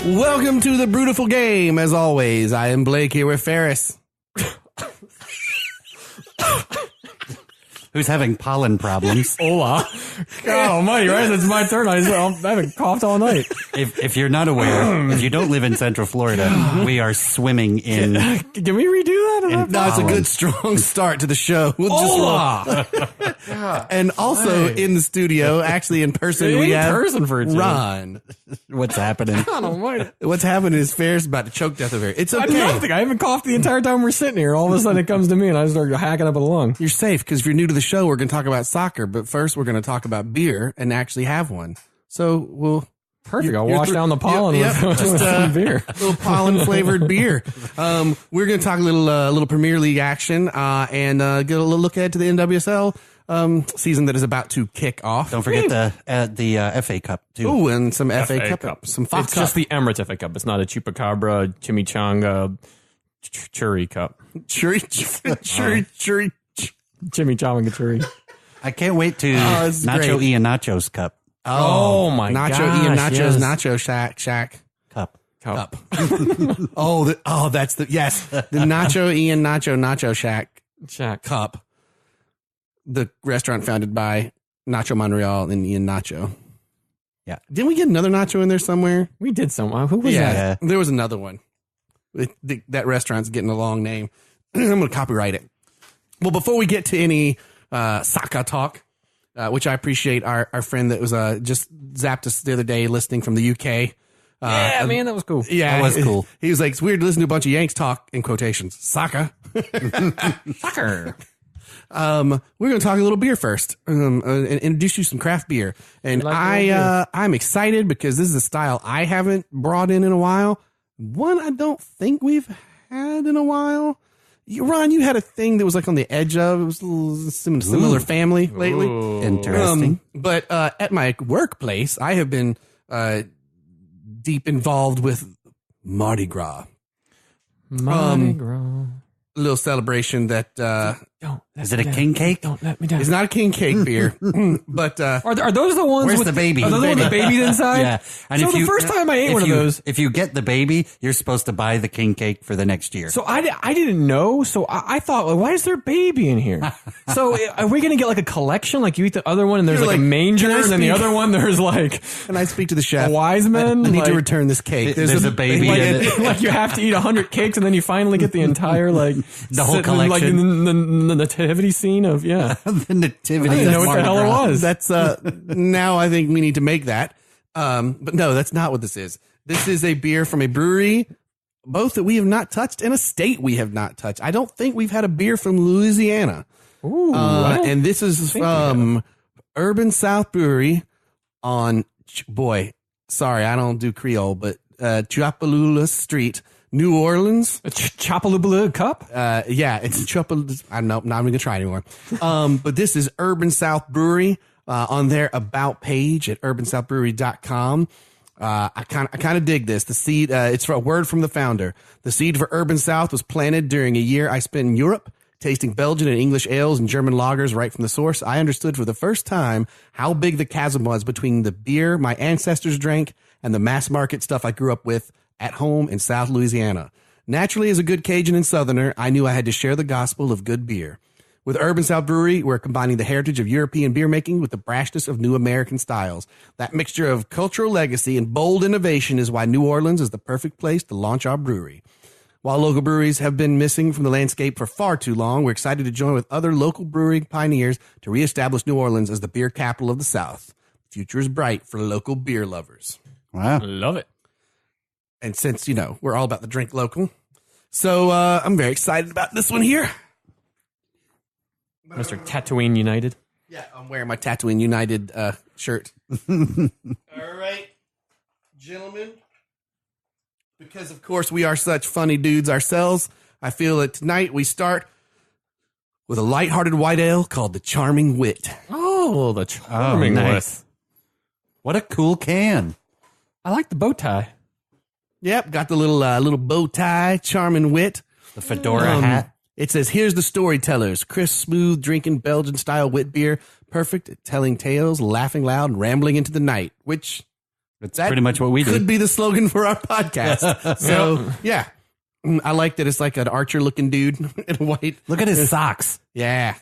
Welcome to the Brewtiful Game. As always, I am Blake here with Ferris. Who's having pollen problems. Hola. God almighty, right? It's my turn. I haven't coughed all night. If you're not aware, if you don't live in Central Florida, we are swimming in... Can we redo that? No, it's a good, strong start to the show. We'll Hola. And also in the studio, actually in person, we have for Ron. What's happening? God almighty. What's happening is Ferris about to choke death of here. It's okay. I haven't coughed the entire time we're sitting here. All of a sudden it comes to me and I start hacking up a lung. You're safe, because if you're new to the show, we're going to talk about soccer, but first we're going to talk about beer and actually have one. So we'll... Perfect. I'll wash down the pollen with just some beer. A little pollen flavored beer. We're going to talk a little Premier League action and get a little look ahead to the NWSL season that is about to kick off. Don't forget the FA Cup, too. Oh, and some FA Cup. Some Fox It's Cup. just the Emirates FA Cup. It's not a Chupacabra, Chimichanga, Churi Cup. Chimichanga Churi. I can't wait to Nacho great. Ian Nacho's Cup. Oh my Nacho gosh, Ian Nacho's yes. Nacho Shack. Cup. That's the Nacho Ian Nacho Shack Cup. The restaurant founded by Nacho Monreal and Ian Nacho. Yeah. Didn't we get another Nacho in there somewhere? We did some. Who was that? There was another one. That restaurant's getting a long name. I'm going to copyright it. Well, before we get to any soccer talk, which I appreciate our friend that was just zapped us the other day listening from the UK. Yeah, man, that was cool. Yeah, that was cool. He was like, it's weird to listen to a bunch of Yanks talk in quotations. Soccer. Soccer. We're going to talk a little beer first and introduce you some craft beer. And I'm excited because this is a style I haven't brought in a while. One I don't think we've had in a while. Ron, you had a thing that was like on the edge of, it was a little similar family lately. Ooh. Interesting. But at my workplace, I have been deep involved with Mardi Gras. Mardi Gras. A little celebration that Is it a king cake? Don't let me down. is not a king cake beer, but Are those the ones Where's with the baby? Are those the ones with the babies inside? Yeah. And so if the you- first time I ate if one of you- those. If you get the baby, you're supposed to buy the king cake for the next year. So I didn't know. So I thought, well, why is there a baby in here? So are we going to get like a collection? Like you eat the other one and there's You're like a like, manger, "Can I and then the speak?" other one there's like can I speak to the chef? a wise man. I need to Like- return this cake. There's a baby like, in it. like you have to eat 100 cakes and then you finally get the entire like The whole like collection. the nativity scene of The nativity. I didn't know what the Mardi hell it Gras. was. That's now I think we need to make that. But no, that's not what this is. This is a beer from a brewery, both that we have not touched and a state we have not touched. I don't think we've had a beer from Louisiana. Ooh, And this is from Urban South Brewery on, sorry, I don't do Creole, but Chapalula Street, New Orleans. a Chapaloobaloo cup. Yeah, it's Chapalula. I'm not even going to try anymore. But this is Urban South Brewery on their about page at urbansouthbrewery.com. I kind of dig this. The seed, it's a word from the founder. The seed for Urban South was planted during a year I spent in Europe, tasting Belgian and English ales and German lagers right from the source. I understood for the first time how big the chasm was between the beer my ancestors drank and the mass market stuff I grew up with at home in South Louisiana. Naturally, as a good Cajun and Southerner, I knew I had to share the gospel of good beer. With Urban South Brewery, we're combining the heritage of European beer making with the brashness of new American styles. That mixture of cultural legacy and bold innovation is why New Orleans is the perfect place to launch our brewery. While local breweries have been missing from the landscape for far too long, we're excited to join with other local brewing pioneers to reestablish New Orleans as the beer capital of the South. The future is bright for local beer lovers. Wow. Love it. And since, we're all about the drink local, so I'm very excited about this one here. Mr. Tatooine United. Yeah, I'm wearing my Tatooine United shirt. All right, gentlemen. Because, of course, we are such funny dudes ourselves, I feel that tonight we start with a lighthearted white ale called the Charming Wit. Oh, the charming nice. What a cool can. I like the bow tie. Yep, got the little bow tie, Charming Wit. The fedora hat. It says, here's the storytellers, crisp, smooth, drinking Belgian-style wit beer, perfect at telling tales, laughing loud, and rambling into the night, which That's pretty much what we do. Could be the slogan for our podcast. So, yeah. I like that it's like an archer-looking dude in white. Look at his socks. Yeah.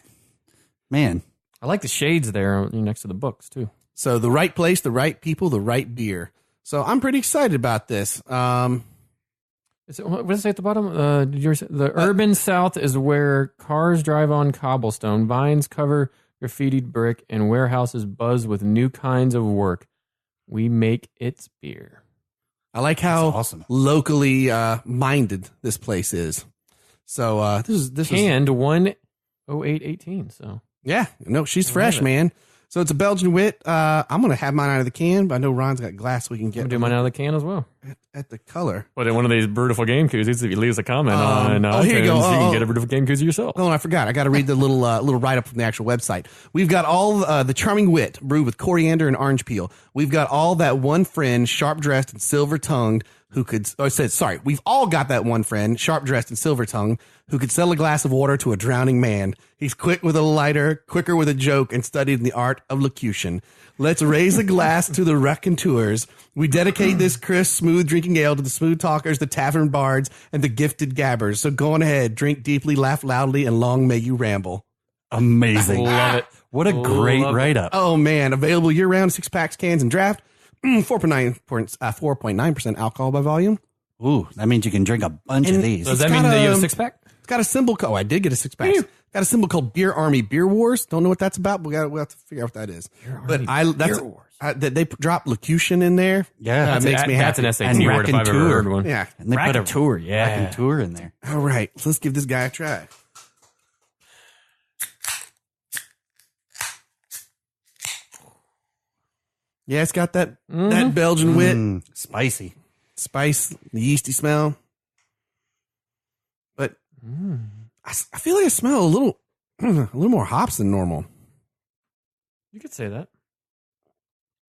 Man. I like the shades there next to the books, too. So the right place, the right people, the right beer. So I'm pretty excited about this. What does it say at the bottom? The urban South is where cars drive on cobblestone, vines cover graffitied brick, and warehouses buzz with new kinds of work. We make its beer. I like how awesome. locally minded this place is. So this is canned 1/08/18. So yeah, no, she's fresh, man. So it's a Belgian wit. I'm gonna have mine out of the can, but I know Ron's got glass we can get. I'm do mine out of the can as well. At the color. But in one of these Brewtiful Game koozies, if you leave us a comment on iTunes, here you go. you can get a Brewtiful Game koozie yourself. Oh, I forgot. I got to read the little write up from the actual website. We've got all the charming wit brewed with coriander and orange peel. We've got all that one friend, sharp dressed and silver tongued, who could. Oh, I said sorry. We've all got that one friend, sharp dressed and silver tongued, who could sell a glass of water to a drowning man. He's quick with a lighter, quicker with a joke, and studied in the art of locution. Let's raise a glass to the raconteurs. We dedicate this crisp, smooth drinking ale to the smooth talkers, the tavern bards, and the gifted gabbers. So go on ahead, drink deeply, laugh loudly, and long may you ramble. Amazing. Love it. What a great write-up. Oh, man. Available year-round, 6-packs, cans, and draft. 4.9% alcohol by volume. Ooh, that means you can drink a bunch of these. Does that mean that you have a 6-pack? It's got a symbol. Oh, I did get a 6-pack. Got a symbol called Beer Army Beer Wars. Don't know what that's about, but we'll have to figure out what that is. But they drop locution in there. Yeah, that makes me happy. That's an SAT word if I've ever heard one. Yeah. And they put a Raconteur, yeah. raconteur in there. All right, so let's give this guy a try. Yeah, it's got that Belgian wit, Spicy. spice, the yeasty smell. But I feel like I smell a little more hops than normal. You could say that.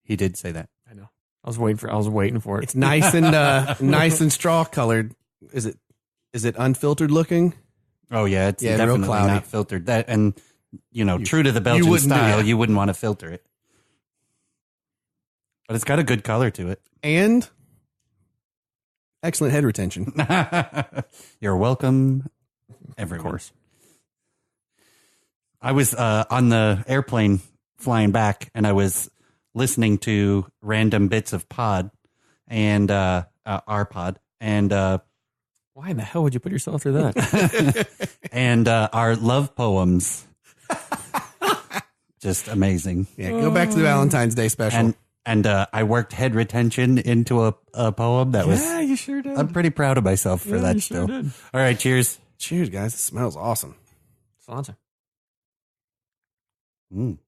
He did say that. I know. I was waiting for it. It's nice and nice and straw colored. Is it unfiltered looking? Oh yeah, it's real definitely cloudy. not filtered. That and true to the Belgian style, you wouldn't want to filter it. But it's got a good color to it. And excellent head retention. You're welcome, everyone. Of course. I was on the airplane flying back, and I was listening to random bits of pod and our pod, and why in the hell would you put yourself through that? and our love poems. Just amazing. Yeah, go back to the Valentine's Day special. And I worked head retention into a poem that was. Yeah, you sure did. I'm pretty proud of myself for that. You Still. sure did. All right, cheers. Cheers, guys. It smells awesome. Sponsor. Mm.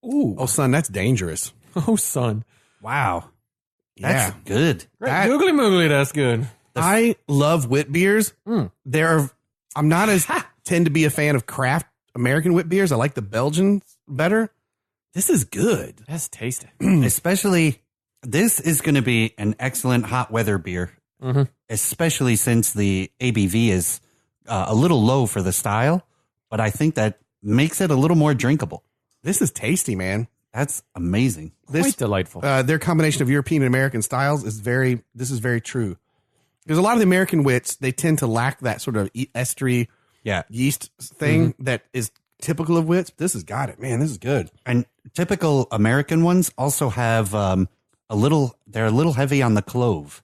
Ooh. Oh, son, that's dangerous. Oh, son. Wow, that's good. Right. Googly moogly, that's good. I love wit beers. I'm not as tend to be a fan of craft American wit beers. I like the Belgians better. This is good. That's tasty. Especially, this is going to be an excellent hot weather beer. Especially since the ABV is a little low for the style, but I think that makes it a little more drinkable. This is tasty, man. That's amazing. Quite delightful. Their combination of European and American styles is very true. Because a lot of the American wits, they tend to lack that sort of estery yeast thing that is typical of wits. This has got it, man. This is good. And typical American ones also have they're a little heavy on the clove.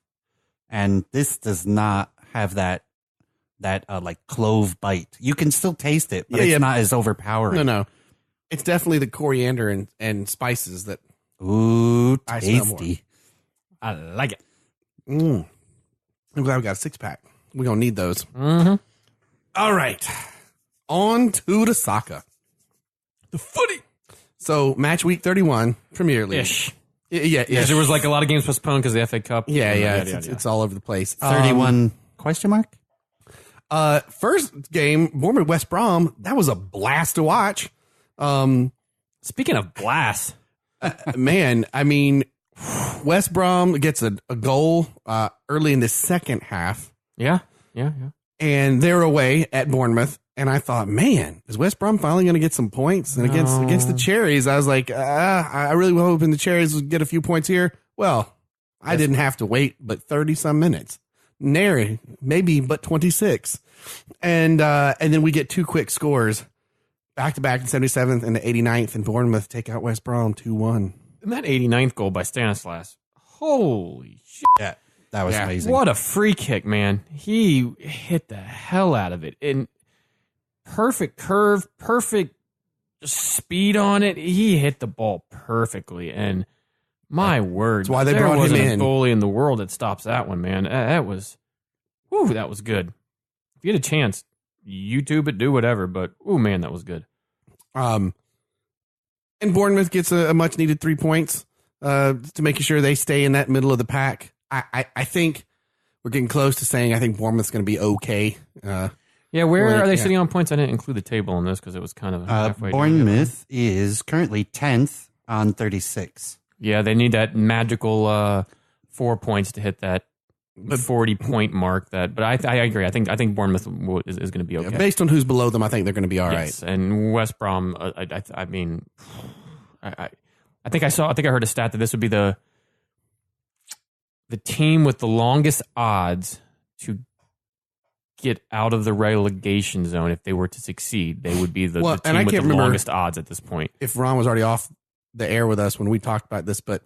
And this does not have that like clove bite. You can still taste it, but it's not as overpowering. No. It's definitely the coriander and spices that. Ooh, I smell tasty. I like it. I'm glad we got a 6-pack. We're going to need those. All right. On to the soccer. The footy. So, match week 31, Premier League. Ish. Yeah. There was like a lot of games postponed because of the FA Cup. Yeah. It's all over the place. 31 question mark? First game, Bournemouth West Brom, that was a blast to watch. Speaking of blast, Man, I mean, West Brom gets a goal early in the second half. Yeah. And they're away at Bournemouth. And I thought, man, is West Brom finally going to get some points? And against the Cherries, I was like, I really was hoping the Cherries would get a few points here. Well, I didn't have to wait but 30 some minutes. Nary, maybe but 26. And then we get 2 quick scores back to back in 77th and the 89th, and Bournemouth take out West Brom 2-1. And that 89th goal by Stanislas, holy shit. Yeah, that was amazing. What a free kick, man. He hit the hell out of it. And perfect curve, perfect speed on it. He hit the ball perfectly. And my word, that's why they brought him in. There wasn't a goalie in the world that stops that one, man. That was good. If you had a chance, YouTube it, do whatever. But, oh, man, that was good. And Bournemouth gets a much needed 3 points to making sure they stay in that middle of the pack. I think we're getting close to saying I think Bournemouth's going to be okay. Where are they sitting on points? I didn't include the table on this because it was kind of halfway. Bournemouth is currently 10th on 36. Yeah, they need that magical 4 points to hit that 40-point mark. But I agree. I think Bournemouth is going to be okay. Yeah, based on who's below them, I think they're going to be all right. And West Brom, I mean, I think I heard a stat that this would be the team with the longest odds to get out of the relegation zone. If they were to succeed, they would be the team with the longest odds at this point. If Ron was already off the air with us when we talked about this, but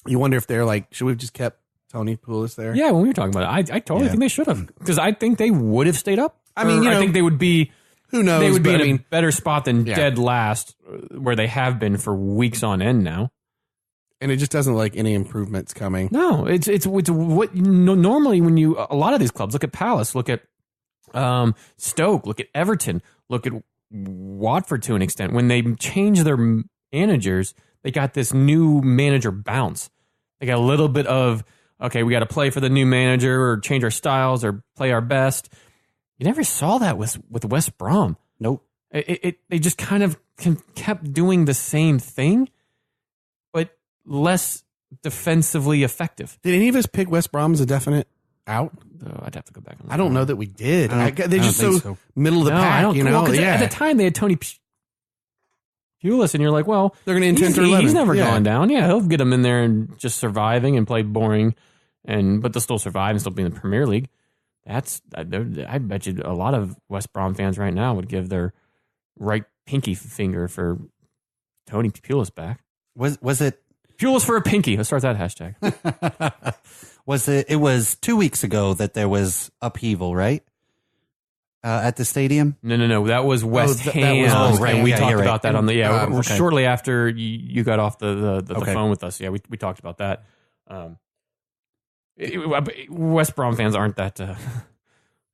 you wonder if they're like, should we have just kept Tony Pulis there? Yeah, when we were talking about it, I totally think they should have, because I think they would have stayed up. I mean, I think they would be. Who knows? They would be in a better spot than dead last, where they have been for weeks on end now. And it just doesn't look like any improvements coming. No, it's what normally when a lot of these clubs, look at Palace, look at Stoke, look at Everton, look at Watford to an extent. When they change their managers, they got this new manager bounce. They got a little bit of, okay, we got to play for the new manager or change our styles or play our best. You never saw that with West Brom. Nope. They just kind of kept doing the same thing, but less defensively effective. Did any of us pick West Brom as a definite out? I'd have to go back and look. I don't know that we did. They're just so middle of the No, pack, I don't, you know? well, at the time, they had Tony Pulis, and you're like, well, they're going to end 10 to 11. He's never gone down. Yeah, he'll get them in there and just surviving and play boring, but they'll still survive and still be in the Premier League. I bet you a lot of West Brom fans right now would give their right pinky finger for Tony Pulis back. Was it Pulis for a pinky? Let's start that hashtag. It was 2 weeks ago that there was upheaval, right? At the stadium? No. That was West Ham. That was right. And we talked you're about right. that on the Okay. shortly after you got off the Okay. phone with us. Yeah, we talked about that. West Brom fans aren't that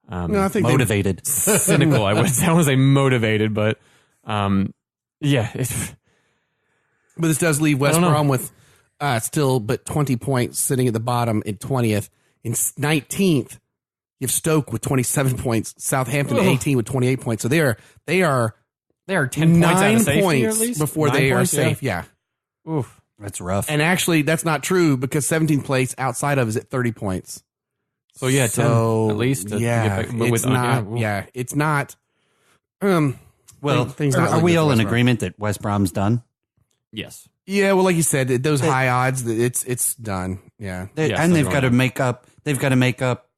No, I think motivated. cynical. I want to say motivated, but yeah. But this does leave West Brom with still but 20 points, sitting at the bottom in 20th. In 19th, you have Stoke with 27 points, Southampton 18 with 28 points. So they are 10 points out of safety, points at least? before 9 they points, are safe. Yeah. Oof. That's rough. And actually, that's not true because 17th place outside of is at 30 points. So yeah, 10 at least. It's not. It's not. Well, things are we all in agreement that West Brom's done? Yes. Yeah, well, like you said, those high odds, it's done. Yeah, And they've got to make up. They've got to make up.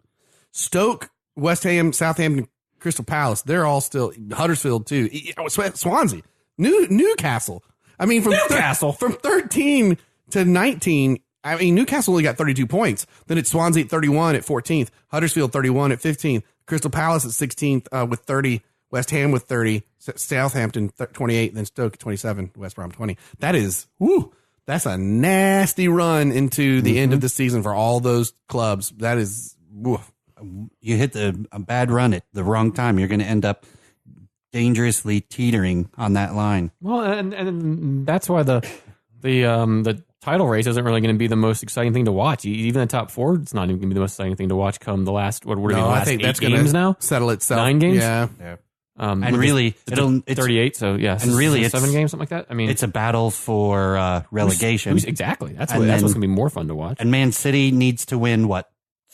Stoke, West Ham, Southampton, Crystal Palace. They're all still Huddersfield too. Swansea, Newcastle. I mean, from 13 to 19. I mean, Newcastle only got 32 points. Then it's Swansea at 31 at 14th, Huddersfield 31 at 15th, Crystal Palace at 16th with 30, West Ham with 30, Southampton 28, then Stoke 27, West Brom 20. That's a nasty run into the end of the season for all those clubs. That is, You hit a bad run at the wrong time. You're going to end up dangerously teetering on that line. Well, and that's why the title race isn't really going to be the most exciting thing to watch. Even the top four, it's not even going to be the most exciting thing to watch come the last, I think that's games now? Settle itself. 9 games? Yeah. And really, it's 38, so yeah. And really, it's 7 games, something like that. I mean, it's a battle for relegation. Exactly. That's what's going to be more fun to watch. And Man City needs to win, 3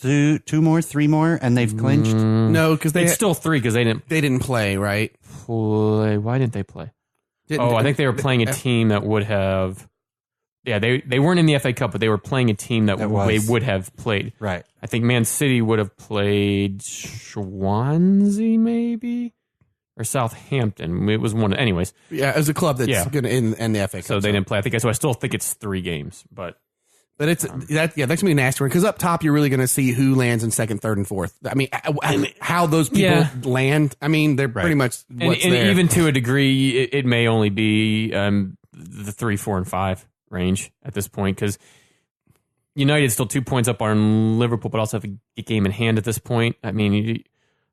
2 more, 3 more, and they've clinched. No, because It's still 3 because they didn't play, right? play. Why didn't they play? I think they were playing a team that would have. Yeah, they weren't in the FA Cup, but they were playing a team that they would have played. Right. I think Man City would have played Swansea, maybe, or Southampton. It was one. Anyways, Yeah, it was a club that's going to end the FA Cup. so they didn't play. I still think it's 3 games, but it's that's gonna be an nasty one because up top you're really going to see who lands in second, third, and fourth. I mean, how those people land. I mean, they're pretty much what's and there. even to a degree, it may only be the 3, 4, and 5 range at this point because United's still 2 points up on Liverpool, but also have a game in hand at this point. I mean,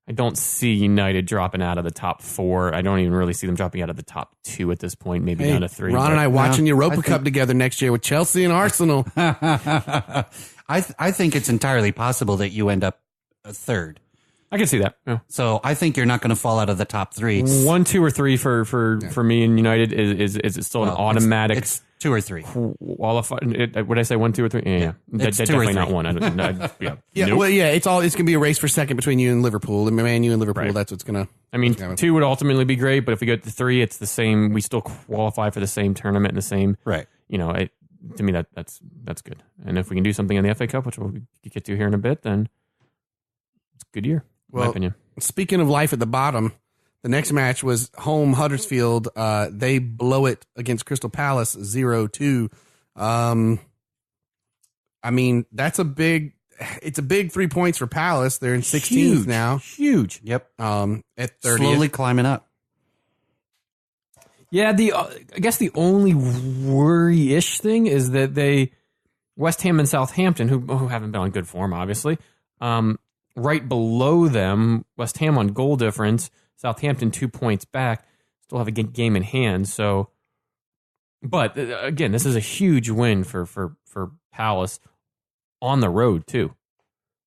I don't see United dropping out of the top 4. I don't even really see them dropping out of the top 2 at this point, maybe down to 3. Ron and I watching Europa Cup together next year with Chelsea and Arsenal. I think it's entirely possible that you end up a third. I can see that. Yeah. So I think you're not going to fall out of the top 3. 1, 2, or 3 for me and United is still an automatic. It's 2 or 3. Qualified. Would I say 1, 2, or 3? Yeah. It's 2 or definitely 3. not 1. Nope. Well, it's going to be a race for second between you and Liverpool. And Man U and Liverpool, Right. that's what's going to. I mean, 2 would ultimately be great, but if we go to 3, it's the same. We still qualify for the same tournament and the same. Right. To me, that's good. And if we can do something in the FA Cup, which we'll get to here in a bit, then it's a good year, in my opinion. Speaking of life at the bottom, the next match was home Huddersfield. They blow it against Crystal Palace 0-2. I mean, it's a big 3 points for Palace. They're in 16th now. Huge. Yep. At 30th. Slowly climbing up. Yeah, I guess the only worry-ish thing is that West Ham and Southampton, who haven't been on good form, obviously, right below them, West Ham on goal difference, Southampton 2 points back, still have a game in hand. So, but again, this is a huge win for Palace on the road too.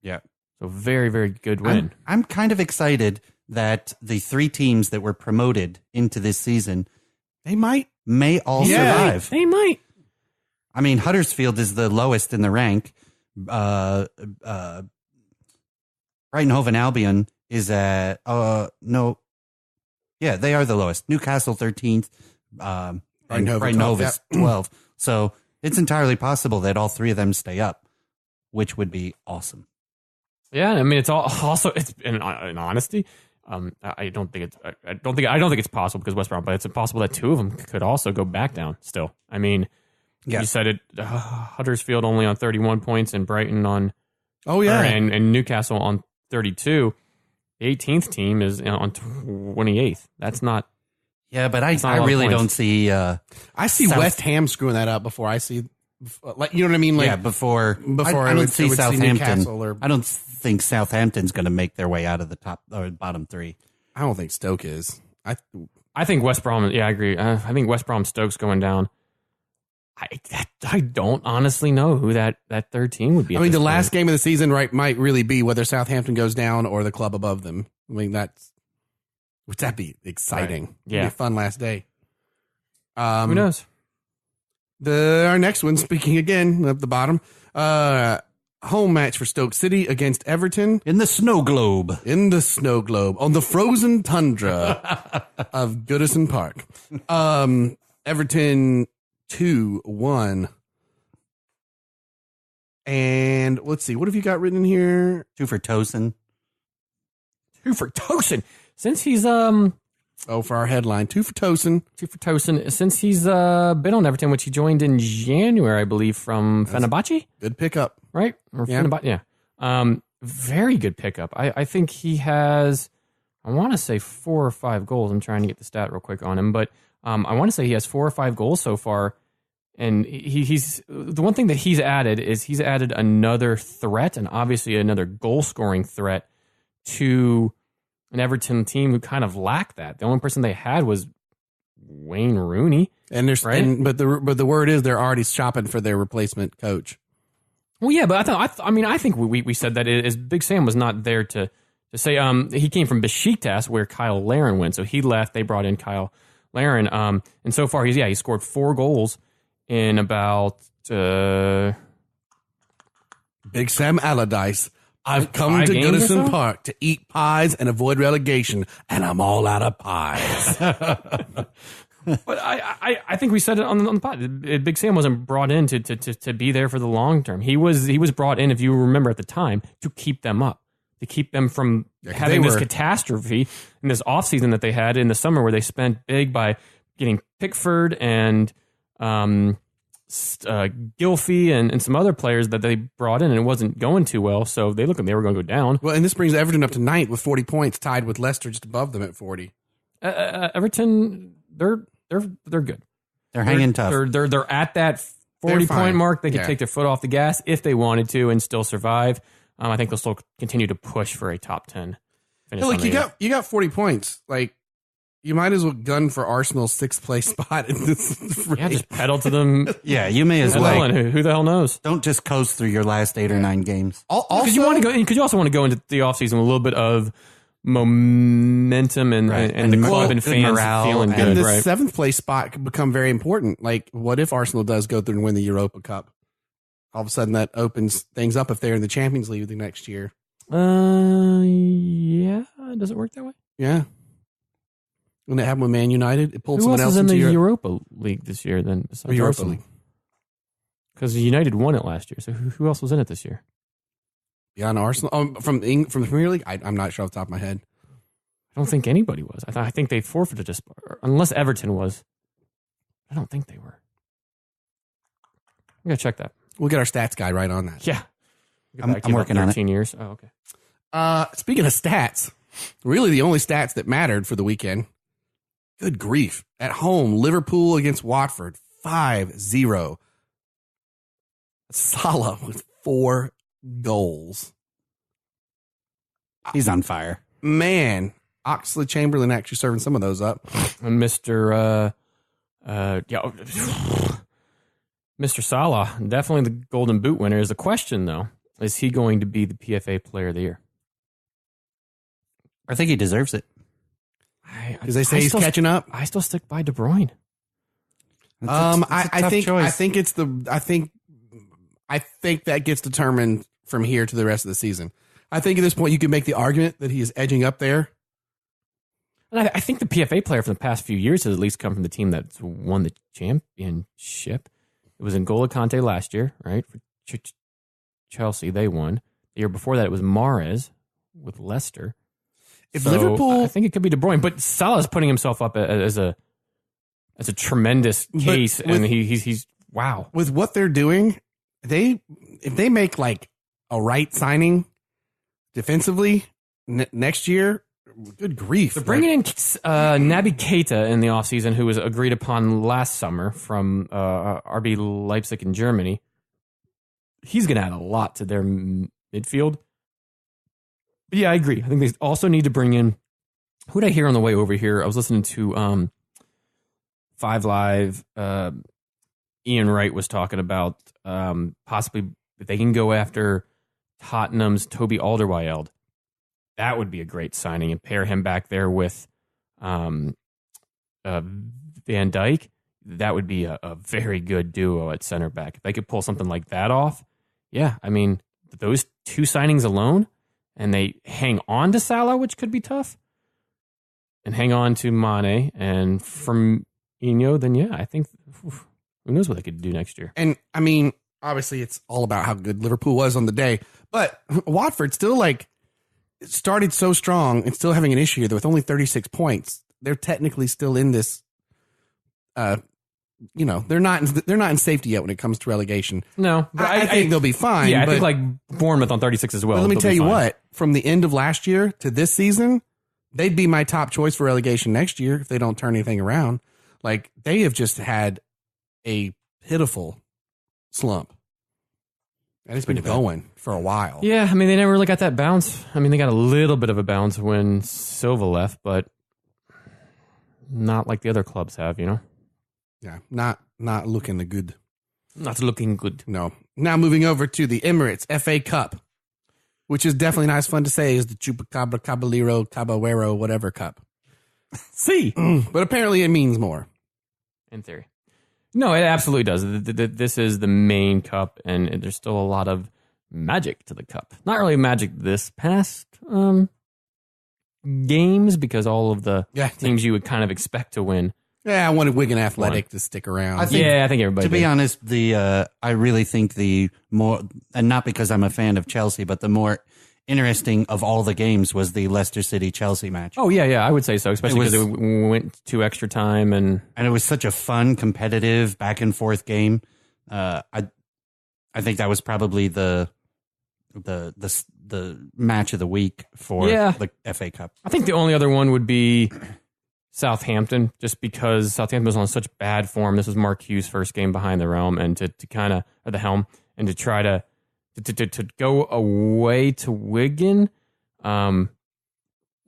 Yeah. So very, very good win. I'm kind of excited that the 3 teams that were promoted into this season may all survive. They might. I mean, Huddersfield is the lowest in the rank. Brighton Hove and Albion is at no. Yeah, they are the lowest. Newcastle 13th. And Brighton Hove is 12. So it's entirely possible that all 3 of them stay up, which would be awesome. Yeah, I mean, it's also in honesty. I don't think it's possible because West Brom, but it's possible that 2 of them could also go back down still. I mean, you said it. Huddersfield only on 31 points and Brighton on and Newcastle on 32. The 18th team is on 28th. That's not. Yeah, but I really don't see. I see West Ham screwing that up before I see. Like, you know what I mean? Like, before I don't see Southampton. I don't think Southampton's going to make their way out of the top or bottom 3. I don't think Stoke is. I think West Brom. Yeah, I agree. I think West Brom Stoke's going down. I don't honestly know who that third team would be. I mean, the last game of the season, might really be whether Southampton goes down or the club above them. I mean, would that be exciting? Right. Yeah, it'd be a fun last day. Who knows? Our next one, speaking again of the bottom, home match for Stoke City against Everton in the snow globe. On the frozen tundra of Goodison Park. Everton 2-1. And let's see, what have you got written in here? 2 for Tosin. Since he's for our headline, 2 for Tosin. 2 for Tosin. Since he's been on Everton, which he joined in January, I believe, from Fenerbahce. Good pickup, right? Or Fenerbahce, yeah. Very good pickup. I think he has, I want to say 4 or 5 goals. I'm trying to get the stat real quick on him, but I want to say he has 4 or 5 goals so far. And he's the one thing that he's added is he's added another threat and obviously another goal scoring threat to an Everton team who kind of lacked that. The only person they had was Wayne Rooney. And there's but the word is they're already shopping for their replacement coach. Well, yeah, but I think we said that as Big Sam was not there to say he came from Besiktas where Kyle Larin went, so he left. They brought in Kyle Larin, and so far he scored 4 goals in about Big Sam Allardyce I've come 5 to games or Goodison so? Park to eat pies and avoid relegation, and I'm all out of pies. But I think we said it on the pod. Big Sam wasn't brought in to be there for the long term. He was brought in, if you remember at the time, to keep them up, to keep them from having this catastrophe in this offseason that they had in the summer, where they spent big by getting Pickford and Gilfie and some other players that they brought in, and it wasn't going too well. So they looked like they were going to go down. Well, and this brings Everton up to 9th with 40 points, tied with Leicester just above them at 40. Everton, they're good. They're hanging tough. They're at that 40-point mark. They could take their foot off the gas if they wanted to and still survive. I think they'll still continue to push for a top 10 finish. Look, you got 40 points. Like, you might as well gun for Arsenal's 6th place spot in this race. Yeah, just pedal to them. Yeah, you may as well. And who the hell knows? Don't just coast through your last 8 or 9 games. Because you want to go. Because you also want to go into the offseason with a little bit of momentum and the club and fans morale, feeling good. And the right? 7th place spot could become very important. Like, what if Arsenal does go through and win the Europa Cup? All of a sudden, that opens things up if they're in the Champions League the next year. Yeah. Does it work that way? Yeah. When it happened with Man United, it pulled Who someone else else is in into the Europe. Europa League this year then? Or Europa League. Because United won it last year. So who else was in it this year? Beyond Arsenal? From the Premier League? I'm not sure off the top of my head. I don't think anybody was. I think they forfeited a spot. Unless Everton was. I don't think they were. I'm going to check that. We'll get our stats guy right on that. Yeah. I'm working on it. 13 years. Oh, okay. Speaking of stats, really the only stats that mattered for the weekend. Good grief. At home, Liverpool against Watford, 5-0. Salah with 4 goals. He's on fire. Man, Oxlade-Chamberlain actually serving some of those up. And Mr. Salah, definitely the Golden Boot winner. Is the question, though, is he going to be the PFA Player of the Year? I think he deserves it. Because they say he's catching up. I still stick by De Bruyne. I think that gets determined from here to the rest of the season. I think at this point you can make the argument that he is edging up there. And I think the PFA player for the past few years has at least come from the team that's won the championship. It was N'Golo Kante last year, right? For Chelsea, they won. The year before that, it was Mahrez with Leicester. If Liverpool, I think it could be De Bruyne, but Salah's putting himself up as a tremendous case, and he's wow with what they're doing. If they make like a right signing defensively next year, good grief. They're bringing in Naby Keita in the offseason, who was agreed upon last summer from RB Leipzig in Germany. He's going to add a lot to their midfield. But yeah, I agree. I think they also need to bring in, who did I hear on the way over here? I was listening to 5 Live. Ian Wright was talking about possibly if they can go after Tottenham's Toby Alderweireld. That would be a great signing, and pair him back there with Van Dijk. That would be a very good duo at center back. If they could pull something like that off, yeah, I mean, those 2 signings alone, and they hang on to Salah, which could be tough, and hang on to Mane and Firmino, then yeah, I think, who knows what they could do next year. And I mean, obviously it's all about how good Liverpool was on the day, but Watford still started so strong and still having an issue with only 36 points. They're technically still in this, they're not in safety yet when it comes to relegation. No, but I think they'll be fine. Yeah, I think like Bournemouth on 36 as well. But let me tell you what, from the end of last year to this season, they'd be my top choice for relegation next year if they don't turn anything around. Like, they have just had a pitiful slump. And it's been going for a while. Yeah, I mean, they never really got that bounce. I mean, they got a little bit of a bounce when Silva left, but not like the other clubs have, you know? Yeah, not looking good. Not looking good. No. Now moving over to the Emirates FA Cup, which is definitely nice fun to say is the Chupacabra, Caballero, whatever cup. See? But apparently it means more. In theory. No, it absolutely does. This is the main cup, and there's still a lot of magic to the cup. Not really magic this past games because all of the teams you would kind of expect to win. Yeah, I wanted Wigan Athletic to stick around. I think everybody. To be honest, I really think the more, and not because I'm a fan of Chelsea, but the more interesting of all the games was the Leicester City Chelsea match. Oh yeah, I would say so, especially because it went to extra time and it was such a fun, competitive, back and forth game. I think that was probably the match of the week for the FA Cup. I think the only other one would be Southampton, just because Southampton was on such bad form. This was Mark Hughes' first game behind the helm, and to kind of at the helm, and to try to go away to Wigan,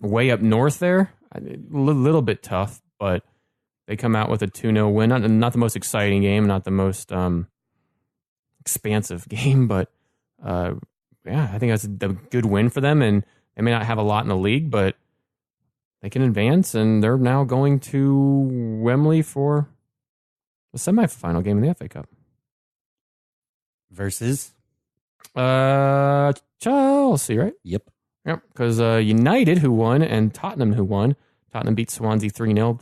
way up north there, a little bit tough, but they come out with a 2-0 win. Not the most exciting game, not the most expansive game, but I think that's a good win for them, and they may not have a lot in the league, but they can advance, and they're now going to Wembley for the semifinal game in the FA Cup. Versus? Chelsea, right? Yep, because United, who won, and Tottenham, who won. Tottenham beat Swansea 3-0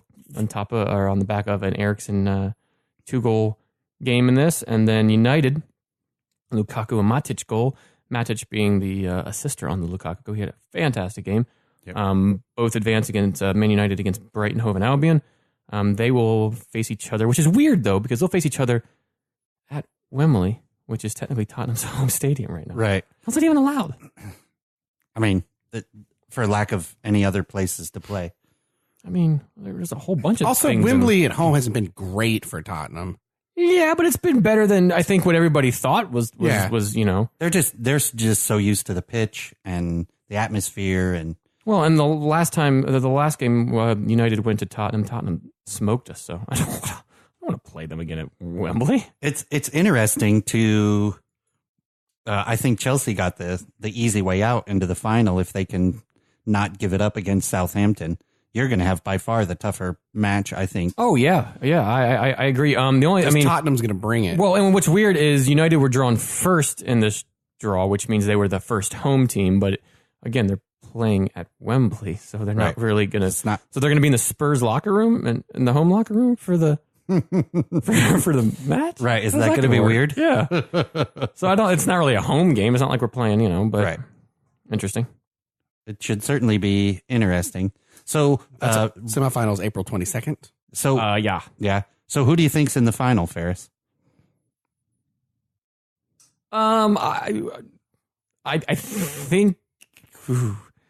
on the back of an Eriksen 2-goal game in this, and then United, Lukaku and Matic goal. Matic being the assister on the Lukaku goal. He had a fantastic game. Yep. Both advance against Man United against Brighton Hove and Albion. They will face each other, which is weird though, because they'll face each other at Wembley, which is technically Tottenham's home stadium right now. Right. How's it even allowed? I mean, for lack of any other places to play. I mean, there's a whole bunch of also, things. Also, Wembley at home hasn't been great for Tottenham. Yeah, but it's been better than I think what everybody thought was you know. They're just so used to the pitch and the atmosphere and. Well, and the last game United went to Tottenham smoked us. So I don't want to play them again at Wembley. It's interesting to. I think Chelsea got the easy way out into the final if they can not give it up against Southampton. You're going to have by far the tougher match, I think. Oh yeah, I agree. Tottenham's going to bring it. Well, and what's weird is United were drawn first in this draw, which means they were the first home team. But again, they're playing at Wembley, so they're not really going to. So they're going to be in the Spurs locker room and in the home locker room for the for the match. Right? Is that going to be weird? Yeah. So it's not really a home game. It's not like we're playing, but interesting. It should certainly be interesting. So semifinals April 22nd. So yeah. So who do you think's in the final, Ferris? I think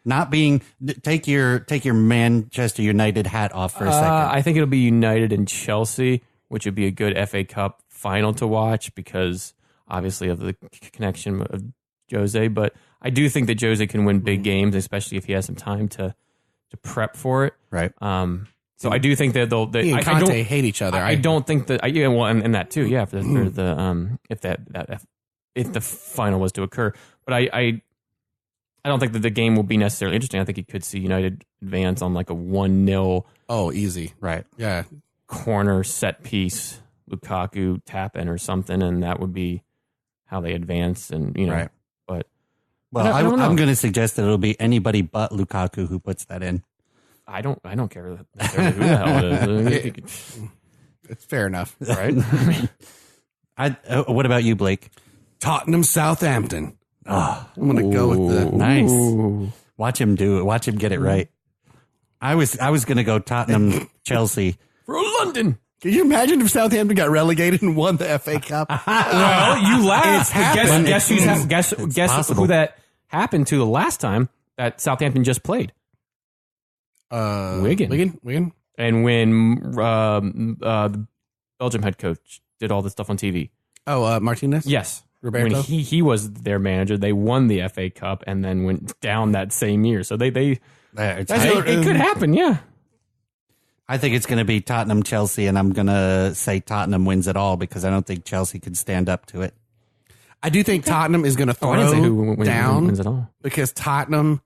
take your Manchester United hat off for a second. I think it'll be United and Chelsea, which would be a good FA Cup final to watch because obviously of the connection of Jose. But I do think that Jose can win big games, especially if he has some time to prep for it. Right. So I do think that he and Conte hate each other. I don't think that. And that too. Yeah. If the final was to occur, but I don't think that the game will be necessarily interesting. I think you could see United advance on like a 1-0. Oh, easy. Right. Yeah. Corner set piece, Lukaku tap in or something, and that would be how they advance. And right. But I'm going to suggest that it'll be anybody but Lukaku who puts that in. I don't care necessarily who the hell it is. It's fair enough, right? What about you, Blake? Tottenham Southampton. I'm going to go with the nice. Watch him do it. Watch him get it right. I was going to go Tottenham Chelsea for London. Can you imagine if Southampton got relegated and won the FA Cup? Well, you laugh. Guess who that happened to the last time that Southampton just played? Wigan. And when the Belgium head coach did all this stuff on TV. Oh, Martinez? Yes. Roberto? When he was their manager, they won the FA Cup and then went down that same year. So it could happen, yeah. I think it's going to be Tottenham Chelsea, and I'm going to say Tottenham wins it all because I don't think Chelsea could stand up to it. I do think Tottenham is going to throw down wins it all. Because Tottenham,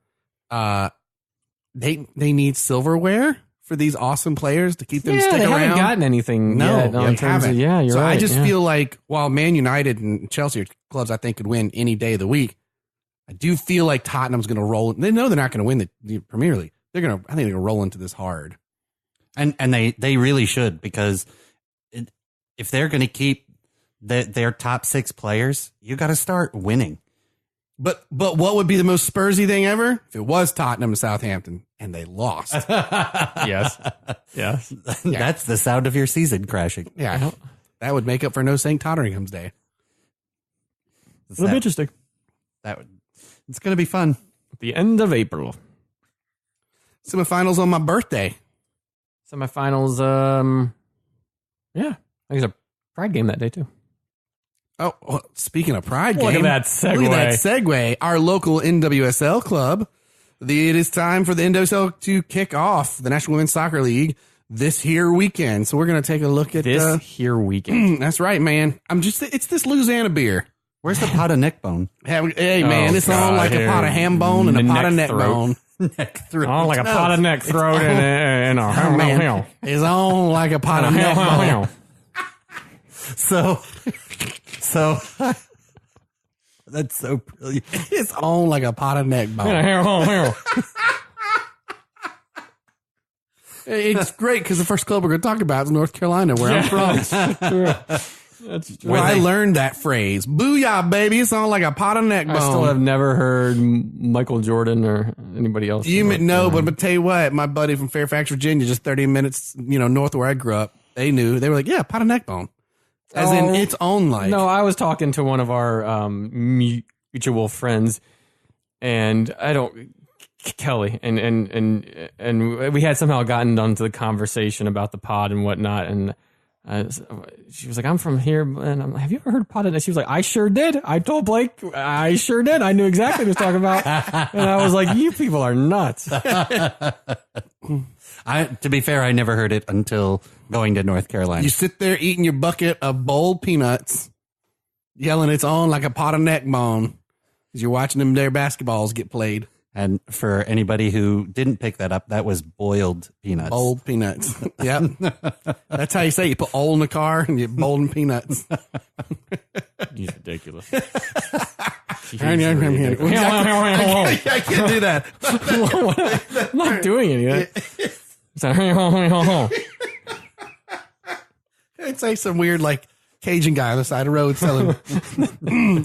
they need silverware for these awesome players to keep them stick they around? haven't gotten anything yet. No, In terms of, you're so right. I just feel like while Man United and Chelsea are clubs I think could win any day of the week, I do feel like Tottenham's going to roll. They know they're not going to win the Premier League. I think they're going to roll into this hard. And they really should, because if they're going to keep their top 6 players, you got to start winning. But what would be the most Spursy thing ever if it was Tottenham and Southampton and they lost? Yes. That's the sound of your season crashing. Yeah, that would make up for no St. Totteringham's Day. It'll be interesting. It's going to be fun. At the end of April. Semifinals on my birthday. Semifinals, yeah. I think there's a Pride game that day, too. Oh, speaking of Pride game. Look at that segue. Look at that segue. Our local NWSL club. It is time for the NWSL to kick off the National Women's Soccer League this here weekend. So we're going to take a look at this here weekend. That's right, man. It's this Louisiana beer. Where's the pot of neck bone? Hey man, it's on like a pot of ham bone and a pot of neck bone. Neck throat. Oh, like a pot of neck throat and a Oh, man. It's on like a pot of neck bone. So that's so brilliant. It's on like a pot of neck bone. It's great because the first club we're going to talk about is North Carolina, where I'm from. That's true. Where I learned that phrase. Booyah, baby. It's on like a pot of neck bone. I still have never heard Michael Jordan or anybody else. You know, but I'm going to tell you what, my buddy from Fairfax, Virginia, just 30 minutes, north of where I grew up, they knew. They were like, yeah, pot of neck bone. As in its own like. No, I was talking to one of our mutual friends, and Kelly, and we had somehow gotten onto the conversation about the pod and whatnot, and she was like, I'm from here, and I'm like, have you ever heard of pod? And she was like, I sure did. I told Blake, I sure did. I knew exactly what he was talking about. And I was like, you people are nuts. To be fair, I never heard it until going to North Carolina. You sit there eating your bucket of boiled peanuts, yelling it's on like a pot of neck bone as you're watching them their basketballs get played. And for anybody who didn't pick that up, that was boiled peanuts. Boiled peanuts. Yep. That's how you say it. You put oil in the car and you boiled peanuts. He's ridiculous. I can't do that. I'm not doing anything. It's like some weird like Cajun guy on the side of the road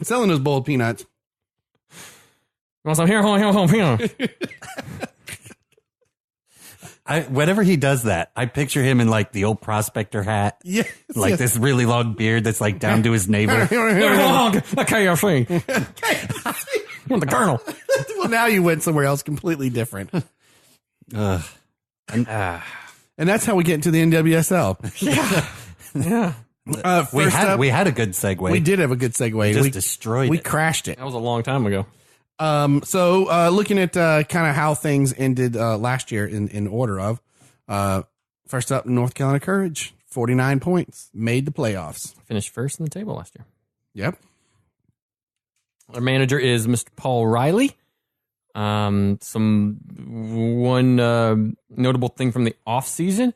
selling those boiled peanuts. Whenever he does that, I picture him in like the old prospector hat. Yes, like this really long beard that's like down to his navel. KFC. The Colonel. Well, now you went somewhere else completely different. And that's how we get into the NWSL. Yeah. We had a good segue. We did have a good segue. We destroyed it. We crashed it. That was a long time ago. So looking at kind of how things ended last year in order of first up, North Carolina Courage, 49 points, made the playoffs. Finished first in the table last year. Yep. Our manager is Mr. Paul Riley. One notable thing from the off season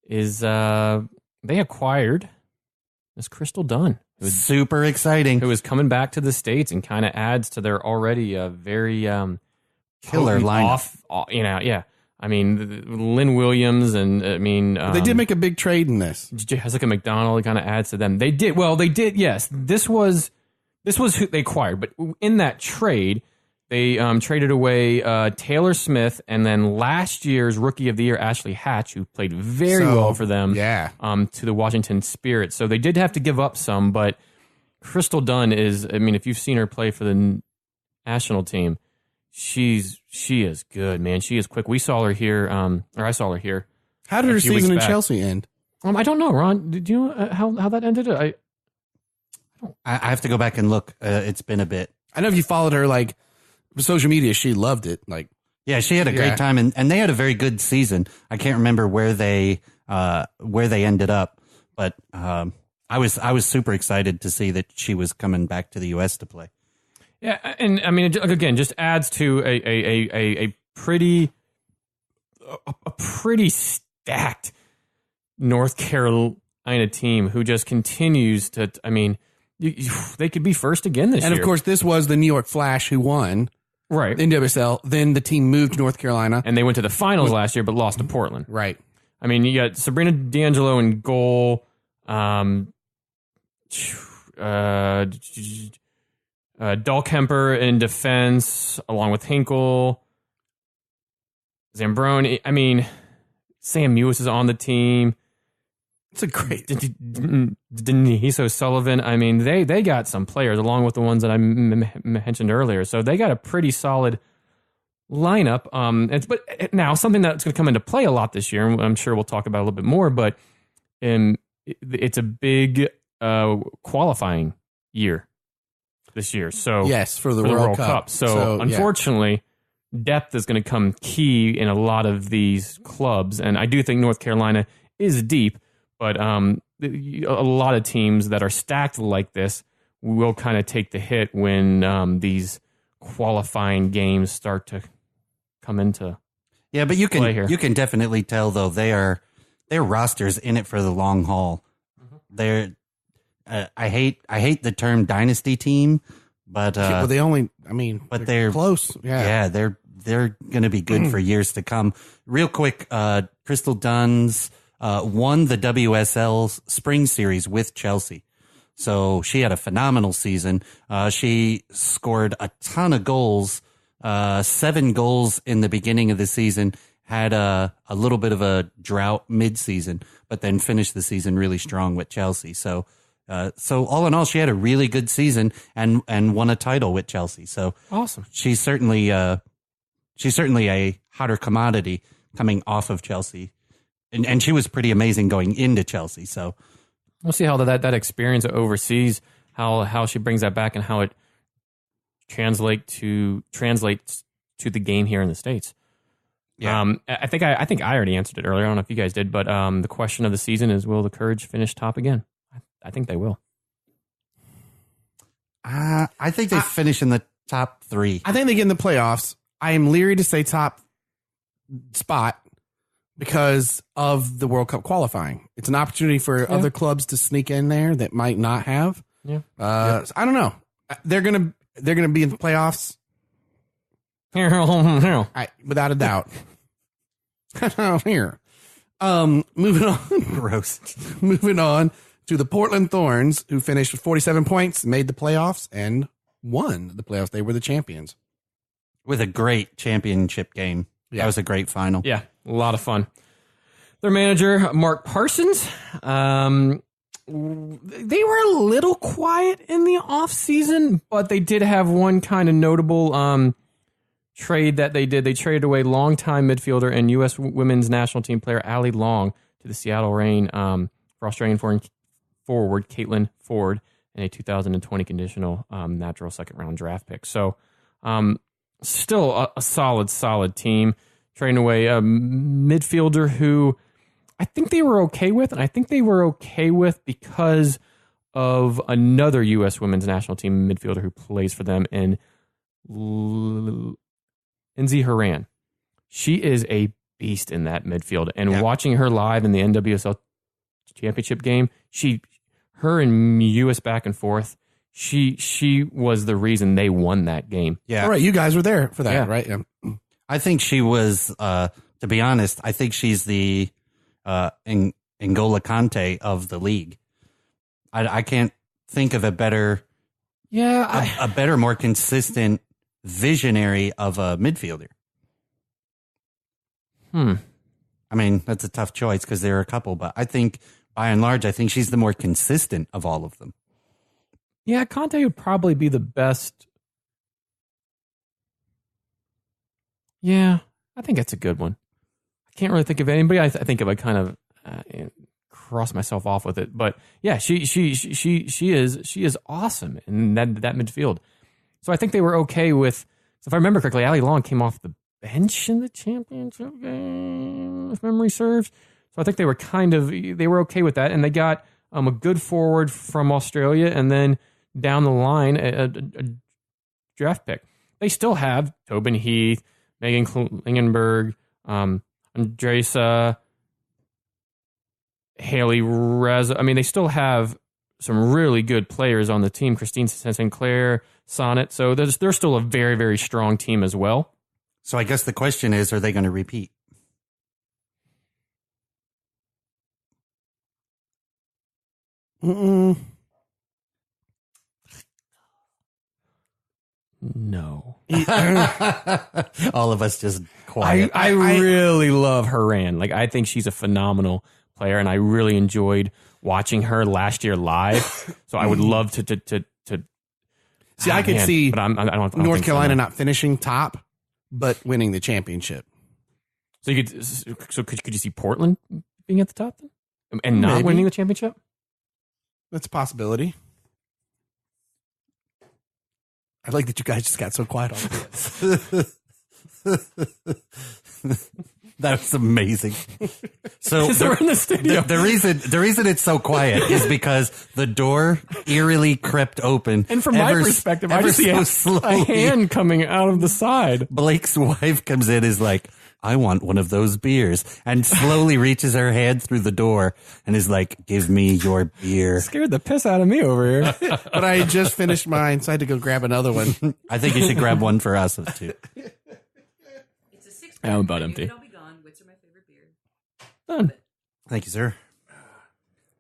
is they acquired Miss Crystal Dunn. It was super exciting. Who is coming back to the States and kind of adds to their already very killer lineup. Yeah. I mean, Lynn Williams and they did make a big trade in this. Jessica McDonald kind of adds to them. They did. Yes, this was who they acquired, but in that trade, they traded away Taylor Smith and then last year's Rookie of the Year Ashley Hatch, who played very well for them. Yeah. To the Washington Spirit. So they did have to give up some, but Crystal Dunn is. I mean, if you've seen her play for the national team, she is good, man. She is quick. We saw her here, or I saw her here. How did her season in Chelsea end? I don't know, Ron. Did you know how that ended? I have to go back and look. It's been a bit. I know if you followed her like social media, she loved it. Like, yeah, she had a great time, and they had a very good season. I can't remember where they ended up, but I was super excited to see that she was coming back to the U.S. to play. Yeah, and I mean, again, just adds to a pretty stacked North Carolina team who just continues to, I mean, they could be first again this year. And of course, this was the New York Flash who won. Right. NWSL. Then the team moved to North Carolina. And they went to the finals last year, but lost to Portland. Right. I mean, you got Sabrina D'Angelo in goal. Dahlkemper in defense, along with Hinkle. Zambroni. I mean, Sam Mewis is on the team. It's a great. Denise O'Sullivan. I mean, they got some players along with the ones that I mentioned earlier. So they got a pretty solid lineup. But now something that's going to come into play a lot this year, and I'm sure we'll talk about a little bit more. But it's a big qualifying year this year. So yes, for the World Cup. So unfortunately, depth is going to come key in a lot of these clubs, and I do think North Carolina is deep. But a lot of teams that are stacked like this will kind of take the hit when these qualifying games start to come into but you play here. can definitely tell though their roster's in it for the long haul. They're I hate the term dynasty team, but they're close. They're going to be good for years to come. Real quick, Crystal Duns won the WSL Spring Series with Chelsea. So she had a phenomenal season. She scored a ton of goals, 7 goals in the beginning of the season, had a little bit of a drought mid-season, but then finished the season really strong with Chelsea. So all in all, she had a really good season and won a title with Chelsea. So awesome. She's certainly a hotter commodity coming off of Chelsea. And she was pretty amazing going into Chelsea. So we'll see how that experience overseas, how she brings that back and how it translates to the game here in the States. Yeah. I think I already answered it earlier. I don't know if you guys did, but the question of the season is, will the Courage finish top again? I think they will. I think they finish in the top 3. I think they get in the playoffs. I am leery to say top spot because of the World Cup qualifying. It's an opportunity for other clubs to sneak in there that might not have. Yeah. So I don't know. They're gonna be in the playoffs. Without a doubt. Here. Moving on. Gross. Moving on to the Portland Thorns, who finished with 47 points, made the playoffs, and won the playoffs. They were the champions. With a great championship game. Yeah. That was a great final. Yeah, a lot of fun. Their manager, Mark Parsons, they were a little quiet in the offseason, but they did have one kind of notable trade that they did. They traded away longtime midfielder and U.S. women's national team player Allie Long to the Seattle Reign for Australian forward Caitlin Ford and a 2020 conditional natural second-round draft pick. So still a solid team. Trading away a midfielder who I think they were okay with, and I think they were okay with because of another U.S. women's national team midfielder who plays for them in Lindsay Horan. She is a beast in that midfield, and watching her live in the NWSL championship game, her and U.S. back and forth, she was the reason they won that game. Yeah. All right, you guys were there for that, right? Yeah. I think she was, to be honest, I think she's the N'Golo Kante of the league. I can't think of a better, a better, more consistent visionary of a midfielder. I mean, that's a tough choice because there are a couple, but I think by and large, I think she's the more consistent of all of them. Yeah, Conte would probably be the best. Yeah, I think that's a good one. I can't really think of anybody. I think if I kind of cross myself off with it, but yeah, she is awesome in that midfield. So I think they were okay with. So if I remember correctly, Allie Long came off the bench in the championship game, if memory serves. So I think they were okay with that, and they got a good forward from Australia, and then down the line a draft pick. They still have Tobin Heath, Megan Klingenberg, Andresa Haley Reza. I mean, they still have some really good players on the team. Christine Sinclair, Sonnet. So they're still a very, very strong team as well. So I guess the question is, are they going to repeat? Mm-mm. No. All of us just quiet. I really love Haran. Like, I think she's a phenomenal player, and I really enjoyed watching her last year live. So I would love to See, I could see but I don't North think Carolina so. not finishing top, but winning the championship. So could you see Portland being at the top then? And not Maybe. winning the championship? That's a possibility. I like that you guys just got so quiet on this. That was amazing. So We're in the studio. the reason it's so quiet is because the door eerily crept open. And from my perspective, I just see a hand coming out of the side. Blake's wife comes in, is like, I want one of those beers, and slowly reaches her hand through the door and is like, give me your beer. Scared the piss out of me over here. But I had just finished mine, so I had to go grab another one. I think you should grab one for us too. It's a 6 I'm about empty. I'll be gone. Wits are my favorite beer. Done. Thank you, sir.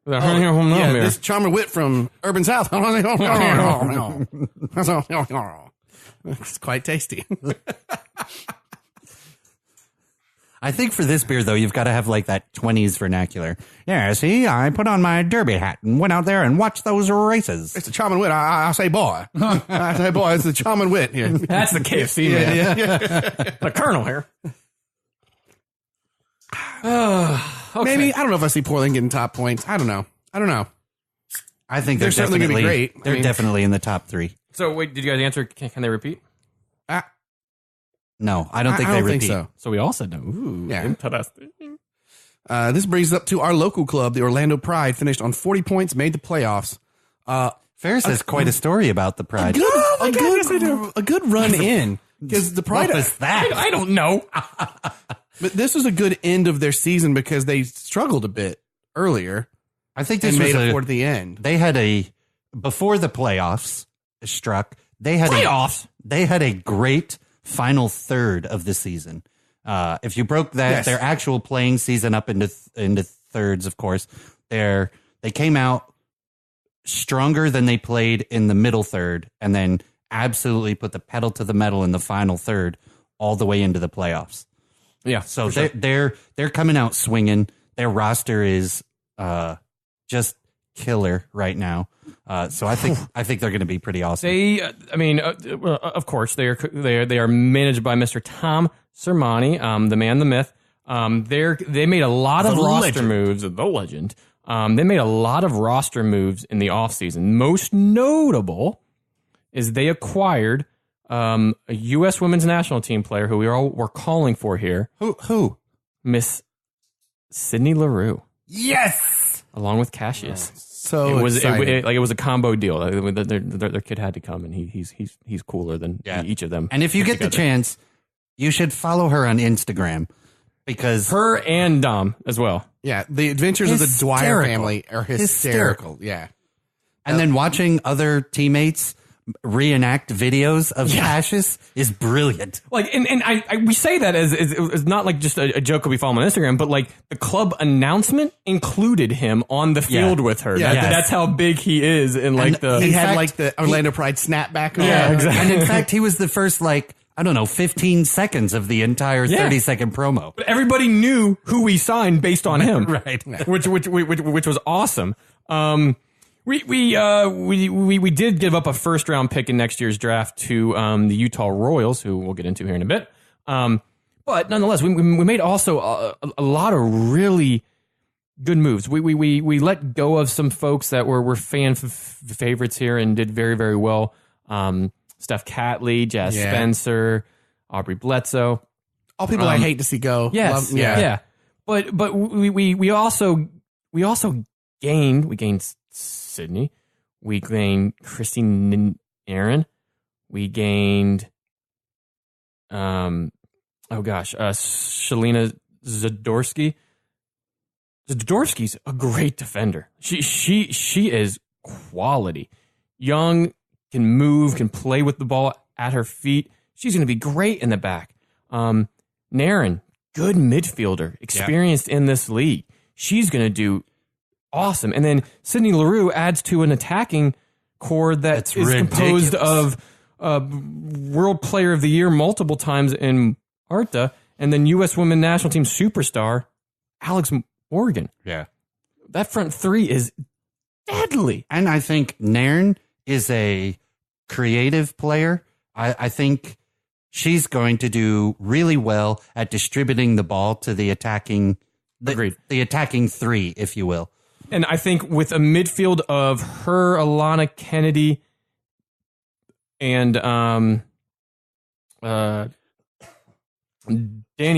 Yeah, this Charmer Wit from Urban South. It's quite tasty. I think for this beer, though, you've got to have like that 20s vernacular. Yeah, see, I put on my derby hat and went out there and watched those races. It's the Charmin Wit. I say boy. I say boy. It's the Charmin Wit here. That's the KFC man. Yeah. The Colonel here. Okay. Maybe. I don't know if I see Portland getting top points. I don't know. I think They're certainly gonna be great. They're definitely in the top 3. So wait, did you guys answer? Can they repeat? No, I don't think I they don't repeat. think so. So we all said no. Ooh, Yeah. interesting. This brings us up to our local club, the Orlando Pride, finished on 40 points, made the playoffs. Ferris has quite a story about the Pride. A good run in. Because the Pride, What was that? I don't know. but this was a good end of their season because they struggled a bit earlier I think and this was made it toward the end. They had before the playoffs struck, they had a great final third of the season. If you broke their actual playing season up into thirds, of course, they came out stronger than they played in the middle third, and then absolutely put the pedal to the metal in the final third, all the way into the playoffs. Yeah. So they're coming out swinging. Their roster is just killer right now. So I think they're going to be pretty awesome. Of course, they are managed by Mr. Tom Sermanni, the man, the myth. They made a lot of roster moves. The legend. They made a lot of roster moves in the offseason. Most notable is they acquired a U.S. women's national team player who we're calling for here. Who? Miss Sydney LaRue. Yes. Along with Cassius. So it was exciting. it was a combo deal. Their kid had to come, and he's cooler than each of them. And if you get the chance, you should follow her on Instagram, because her and Dom as well. Yeah, the adventures of the Dwyer family are hysterical. Yeah. And then watching other teammates reenact videos of Cassius is brilliant. Like, we say that as it's not like just a joke we follow him on Instagram, but like the club announcement included him on the field with her. Yeah. That's how big he is. He had like the Orlando Pride snapback on. Yeah, exactly. And in fact, he was the first 15 seconds of the entire 30-second promo. But everybody knew who we signed based on him, Right. Which was awesome. We did give up a first round pick in next year's draft to the Utah Royals, who we'll get into here in a bit. But nonetheless, we made also a lot of really good moves. We let go of some folks that were fan favorites here and did very, very well. Steph Catley, Jazz Spencer, Aubrey Bledsoe, All people I hate to see go. Yes, yeah. But we also gained Sydney, we gained Christine Aaron, we gained Shalina Zadorsky, Zadorsky's a great defender. She is quality. Young, can move, can play with the ball at her feet. She's going to be great in the back. Naren, good midfielder, experienced in this league. She's going to do awesome. And then Sydney Leroux adds to an attacking core that's is composed of World Player of the Year multiple times in Arta, and then U.S. Women National Team superstar Alex Morgan. Yeah. That front three is deadly. And I think Nairn is a creative player. I think she's going to do really well at distributing the ball to the attacking, the attacking three, if you will. And I think with a midfield of her, Alana Kennedy, and Danny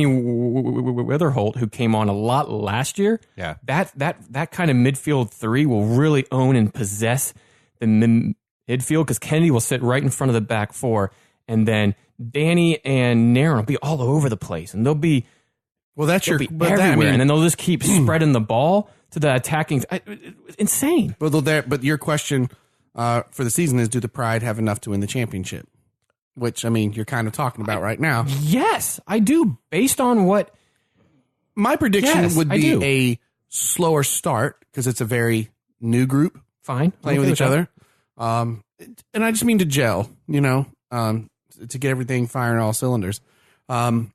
Witherholt, who came on a lot last year, that kind of midfield three will really own and possess the midfield, because Kennedy will sit right in front of the back four, and then Danny and Naren will be all over the place, and they'll be everywhere, and then they'll just keep spreading the ball to the attacking. Insane. But your question for the season is, do the Pride have enough to win the championship? Which, I mean, you're kind of talking about right now. Yes, I do. Based on what my prediction would be a slower start, because it's a very new group. Fine. Playing with each other. And I just mean to gel, to get everything firing all cylinders. The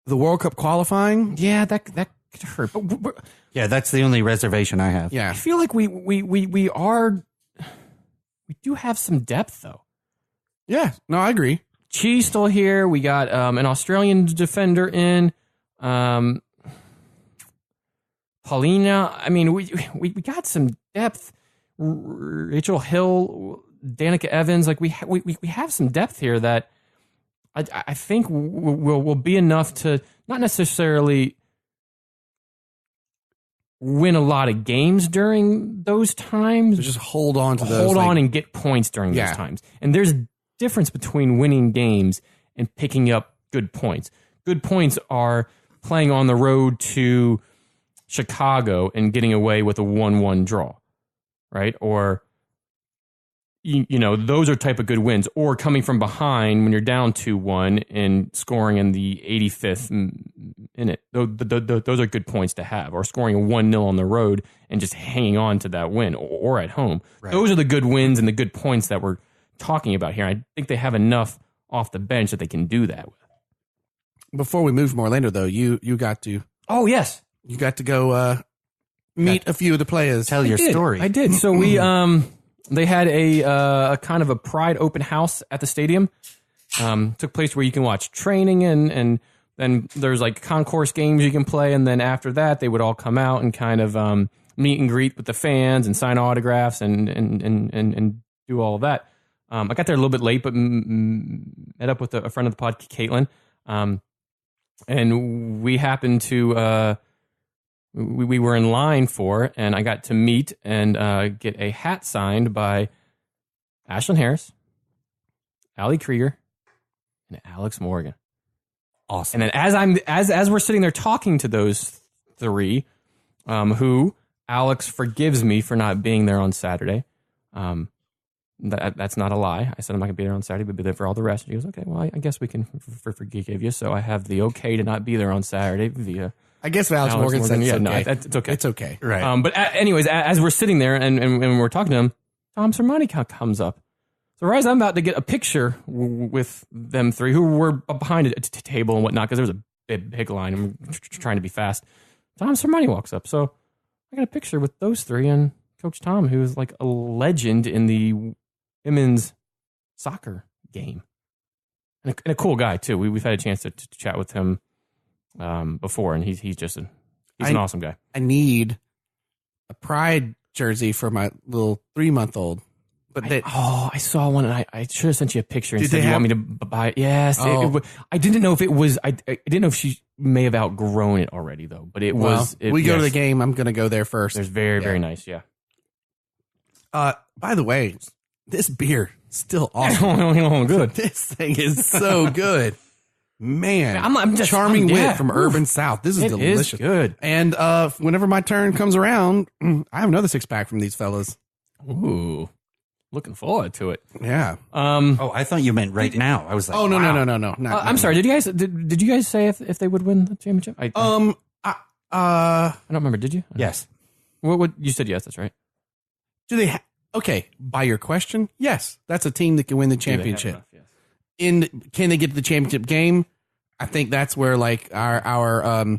World Cup qualifying. Yeah, that could hurt. But yeah, that's the only reservation I have. Yeah. I feel like we do have some depth, though. Yeah, no, I agree. Chi's still here. We got an Australian defender in. Paulina. I mean, we got some depth. Rachel Hill, Danica Evans. Like we have some depth here that I think will be enough to not necessarily win a lot of games during those times. So just hold on to those. Hold on and get points during those times. And there's difference between winning games and picking up good points. Good points are playing on the road to Chicago and getting away with a 1-1 draw, right? Or, those are type of good wins. Or coming from behind when you're down 2-1 and scoring in the 85th minute. Those are good points to have. Or scoring a 1-0 on the road and just hanging on to that win, or at home. Right. Those are the good wins and the good points that we're talking about here. I think they have enough off the bench that they can do that with. Before we move from Orlando, though, you got to. Oh, yes. You got to go meet a few of the players. Tell your story. I did. So we they had a kind of a Pride open house at the stadium. Took place where you can watch training and then there's like concourse games you can play, and then after that they would all come out and kind of meet and greet with the fans and sign autographs and do all of that. I got there a little bit late, but met up with a friend of the pod, Caitlin, and we happened to we were in line for, and I got to meet and get a hat signed by Ashlyn Harris, Ali Krieger, and Alex Morgan. Awesome. And then as we're sitting there talking to those three, who Alex forgives me for not being there on Saturday. That's not a lie. I said I'm not going to be there on Saturday, but be there for all the rest. And he goes, okay, well, I guess we can forgive you. So I have the okay to not be there on Saturday via. I guess Alex Morgan said it's okay. No, it's okay. It's okay. Right. But anyways, as we're sitting there and we're talking to him, Tom Sermanni comes up. So as I'm about to get a picture with them three, who were behind a table and whatnot, because there was a big line. I'm trying to be fast. Tom Sermanni walks up. So I got a picture with those three and Coach Tom, who is like a legend in the women's soccer game, and a cool guy too. We've had a chance to chat with him before, and he's just an awesome guy. I need a Pride jersey for my little 3-month-old. But I saw one, and I should have sent you a picture and said you want me to buy it. Yes, I didn't know if it was. I didn't know if she may have outgrown it already though. But it was. We go to the game. I'm going to go there first. It's very nice. Yeah. By the way, this beer is still awesome. Good. This thing is so good. Man, I'm just charming wit yeah. from Urban South. This is It delicious. is good. And whenever my turn comes around, I have another 6-pack from these fellas. Ooh, looking forward to it. Yeah. Oh, I thought you meant right now. I was like, Oh no, wow. no. I'm sorry. Did you guys say if they would win the championship? I don't remember. Did you? Yes. What you said? Yes, that's right. Do they? Okay. By your question, yes, that's a team that can win the championship. Do they have enough? Yes. Can they get to the championship game? I think that's where like our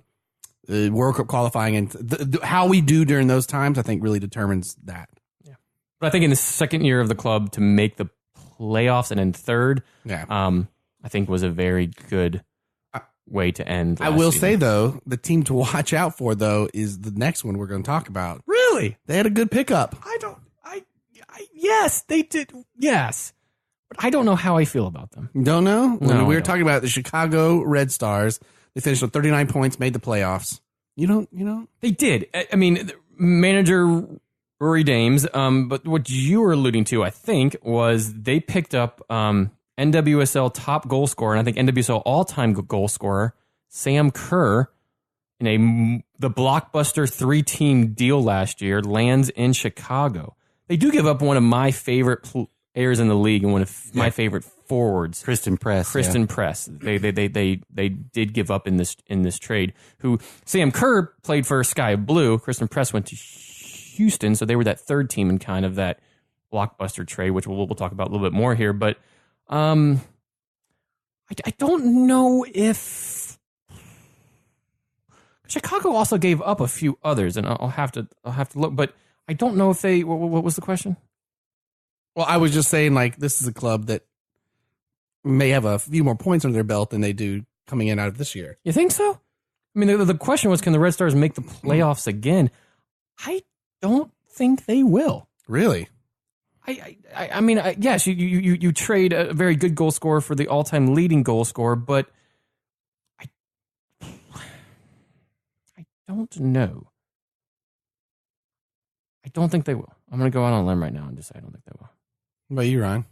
World Cup qualifying and how we do during those times, I think really determines that. Yeah. But I think in the second year of the club to make the playoffs and in third, Yeah. I think was a very good way to end. I will say though, the team to watch out for though is the next one we're going to talk about. Really? They had a good pickup. Yes, they did. Yes. But I don't know how I feel about them. You don't know? No, We I were don't. talking about the Chicago Red Stars. They finished with 39 points, made the playoffs. You don't? They did. I mean, manager Rory Dames, but what you were alluding to, I think, was they picked up NWSL top goal scorer, and I think NWSL all-time goal scorer, Sam Kerr, in the blockbuster 3-team deal last year, lands in Chicago. They do give up one of my favorite players in the league and one of my favorite forwards, Kristen Press. Press. They did give up in this trade. Who Sam Kerr played for Sky Blue. Kristen Press went to Houston, so they were that third team in kind of that blockbuster trade, which we'll talk about a little bit more here. But I don't know if Chicago also gave up a few others, and I'll have to look. But I don't know if they. What was the question? Well, I was just saying, like, this is a club that may have a few more points under their belt than they do coming in out of this year. You think so? I mean, the question was, can the Red Stars make the playoffs again? I don't think they will. Really? I mean, yes, you trade a very good goal scorer for the all-time leading goal scorer, but I don't know. I don't think they will. I'm going to go out on a limb right now and just say I don't think they will. What about you, Ryan?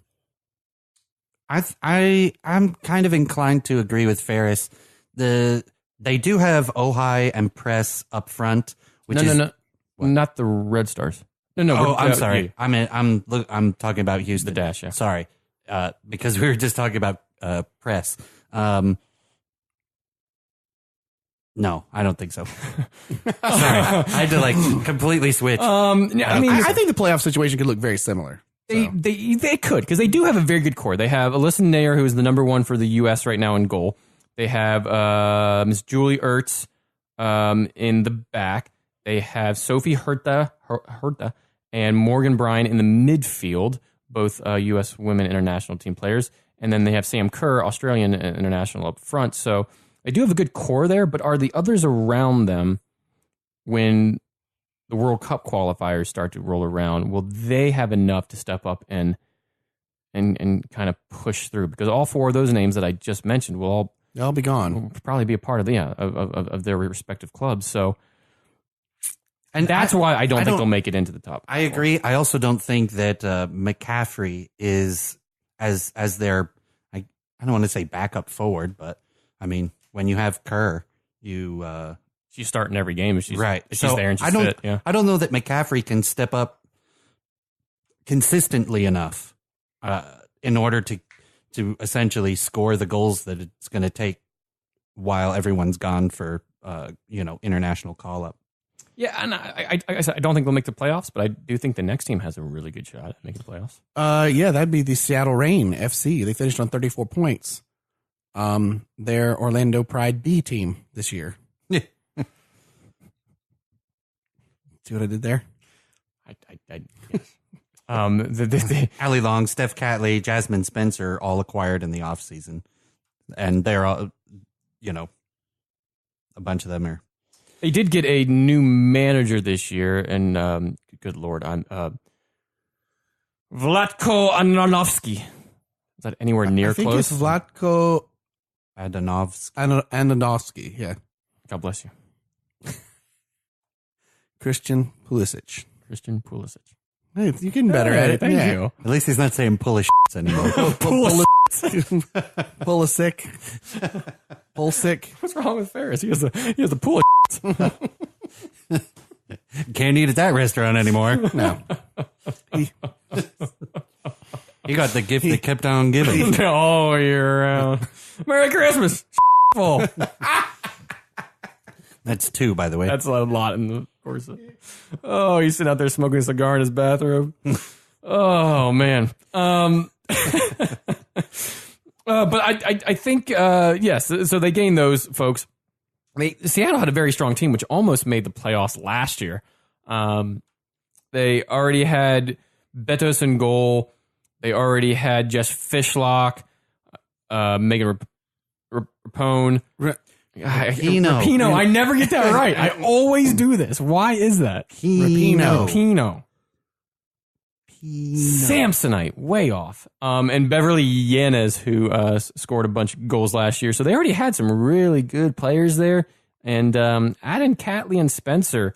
I'm kind of inclined to agree with Ferris. They do have Ojai and Press up front, which No, not the Red Stars. No. Oh, I'm sorry. I'm talking about Houston. The Dash, yeah. Sorry, because we were just talking about Press. No, I don't think so. Sorry, I had to like completely switch. I mean, I think the playoff situation could look very similar. They could, because they do have a very good core. They have Alyssa Nair, who is the number one for the U.S. right now in goal. They have Miss Julie Ertz in the back. They have Sophie Herta and Morgan Bryan in the midfield, both U.S. women international team players. And then they have Sam Kerr, Australian international, up front. So they do have a good core there, but are the others around them, when the World Cup qualifiers start to roll around, will they have enough to step up and kind of push through? Because all four of those names that I just mentioned will They'll be gone. probably be a part of their respective clubs. So, And that's why I don't think they'll make it into the top. I agree. I also don't think that McCaffrey is as their I don't want to say backup forward, but I mean when you have Kerr, She's starting every game if she's right. If she's there and she's fit. Yeah. I don't know that McCaffrey can step up consistently enough in order to essentially score the goals that it's going to take while everyone's gone for international call up. Yeah, and I don't think they'll make the playoffs, but I do think the next team has a really good shot at making the playoffs. Yeah, that'd be the Seattle Reign FC. They finished on 34 points. Their Orlando Pride B team this year. See what I did there? Allie Long, Steph Catley, Jasmine Spencer, all acquired in the offseason. And they're all, a bunch of them are. They did get a new manager this year, and good Lord, I'm Vlatko Ananovsky. Is that anywhere near I think close? it's Vlatko Adanovsky. Yeah. God bless you. Christian Pulisic. Hey, Hey, you're getting better at it. Thank Yeah. you. At least he's not saying Polish anymore. Pulisic. Full of sick. Full sick. What's wrong with Ferris? He has a pool of Can't eat at that restaurant anymore. No. He got the gift that kept on giving. all year round. Merry Christmas. Full. That's 2, by the way. That's a lot in the course. Oh, he's sitting out there smoking a cigar in his bathrobe. Oh man. But I think yes. So they gained those folks. Seattle had a very strong team, which almost made the playoffs last year. They already had Betos in goal. They already had Jess Fishlock, Megan Rapone. Rapino. I never get that right. I always do this. Why is that? Rapino. Samsonite, way off. And Beverly Yanez, who scored a bunch of goals last year. So they already had some really good players there. And add in Catley and Spencer,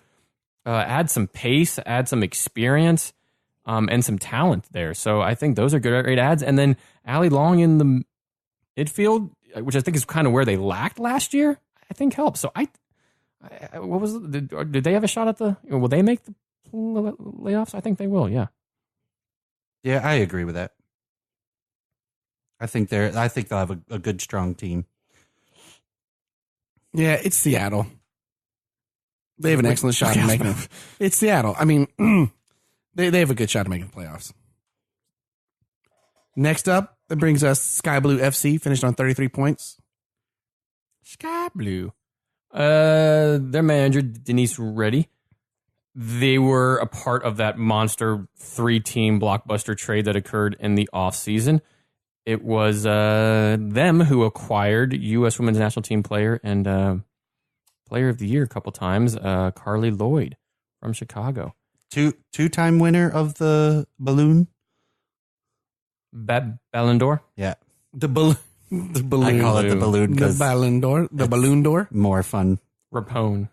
add some pace, add some experience, and some talent there. So I think those are great adds. And then Allie Long in the midfield, which I think is kind of where they lacked last year, I think helps. So what was did they have a shot at will they make the playoffs? I think they will, yeah. Yeah, I agree with that. I think they'll have a good, strong team. Yeah, it's Seattle. They have an excellent shot at making it. It's Seattle. I mean, they have a good shot at making the playoffs. Next up, that brings us Sky Blue FC, finished on 33 points. Sky Blue. Their manager, Denise Reddy. They were a part of that monster 3-team blockbuster trade that occurred in the offseason. It was them who acquired U.S. Women's National Team player and Player of the Year a couple times, Carly Lloyd from Chicago. Two-time winner of the balloon? Ballon d'Or? Yeah. The balloon. I call it the balloon because the Ballon d'Or. The balloon door. More fun. Rapone.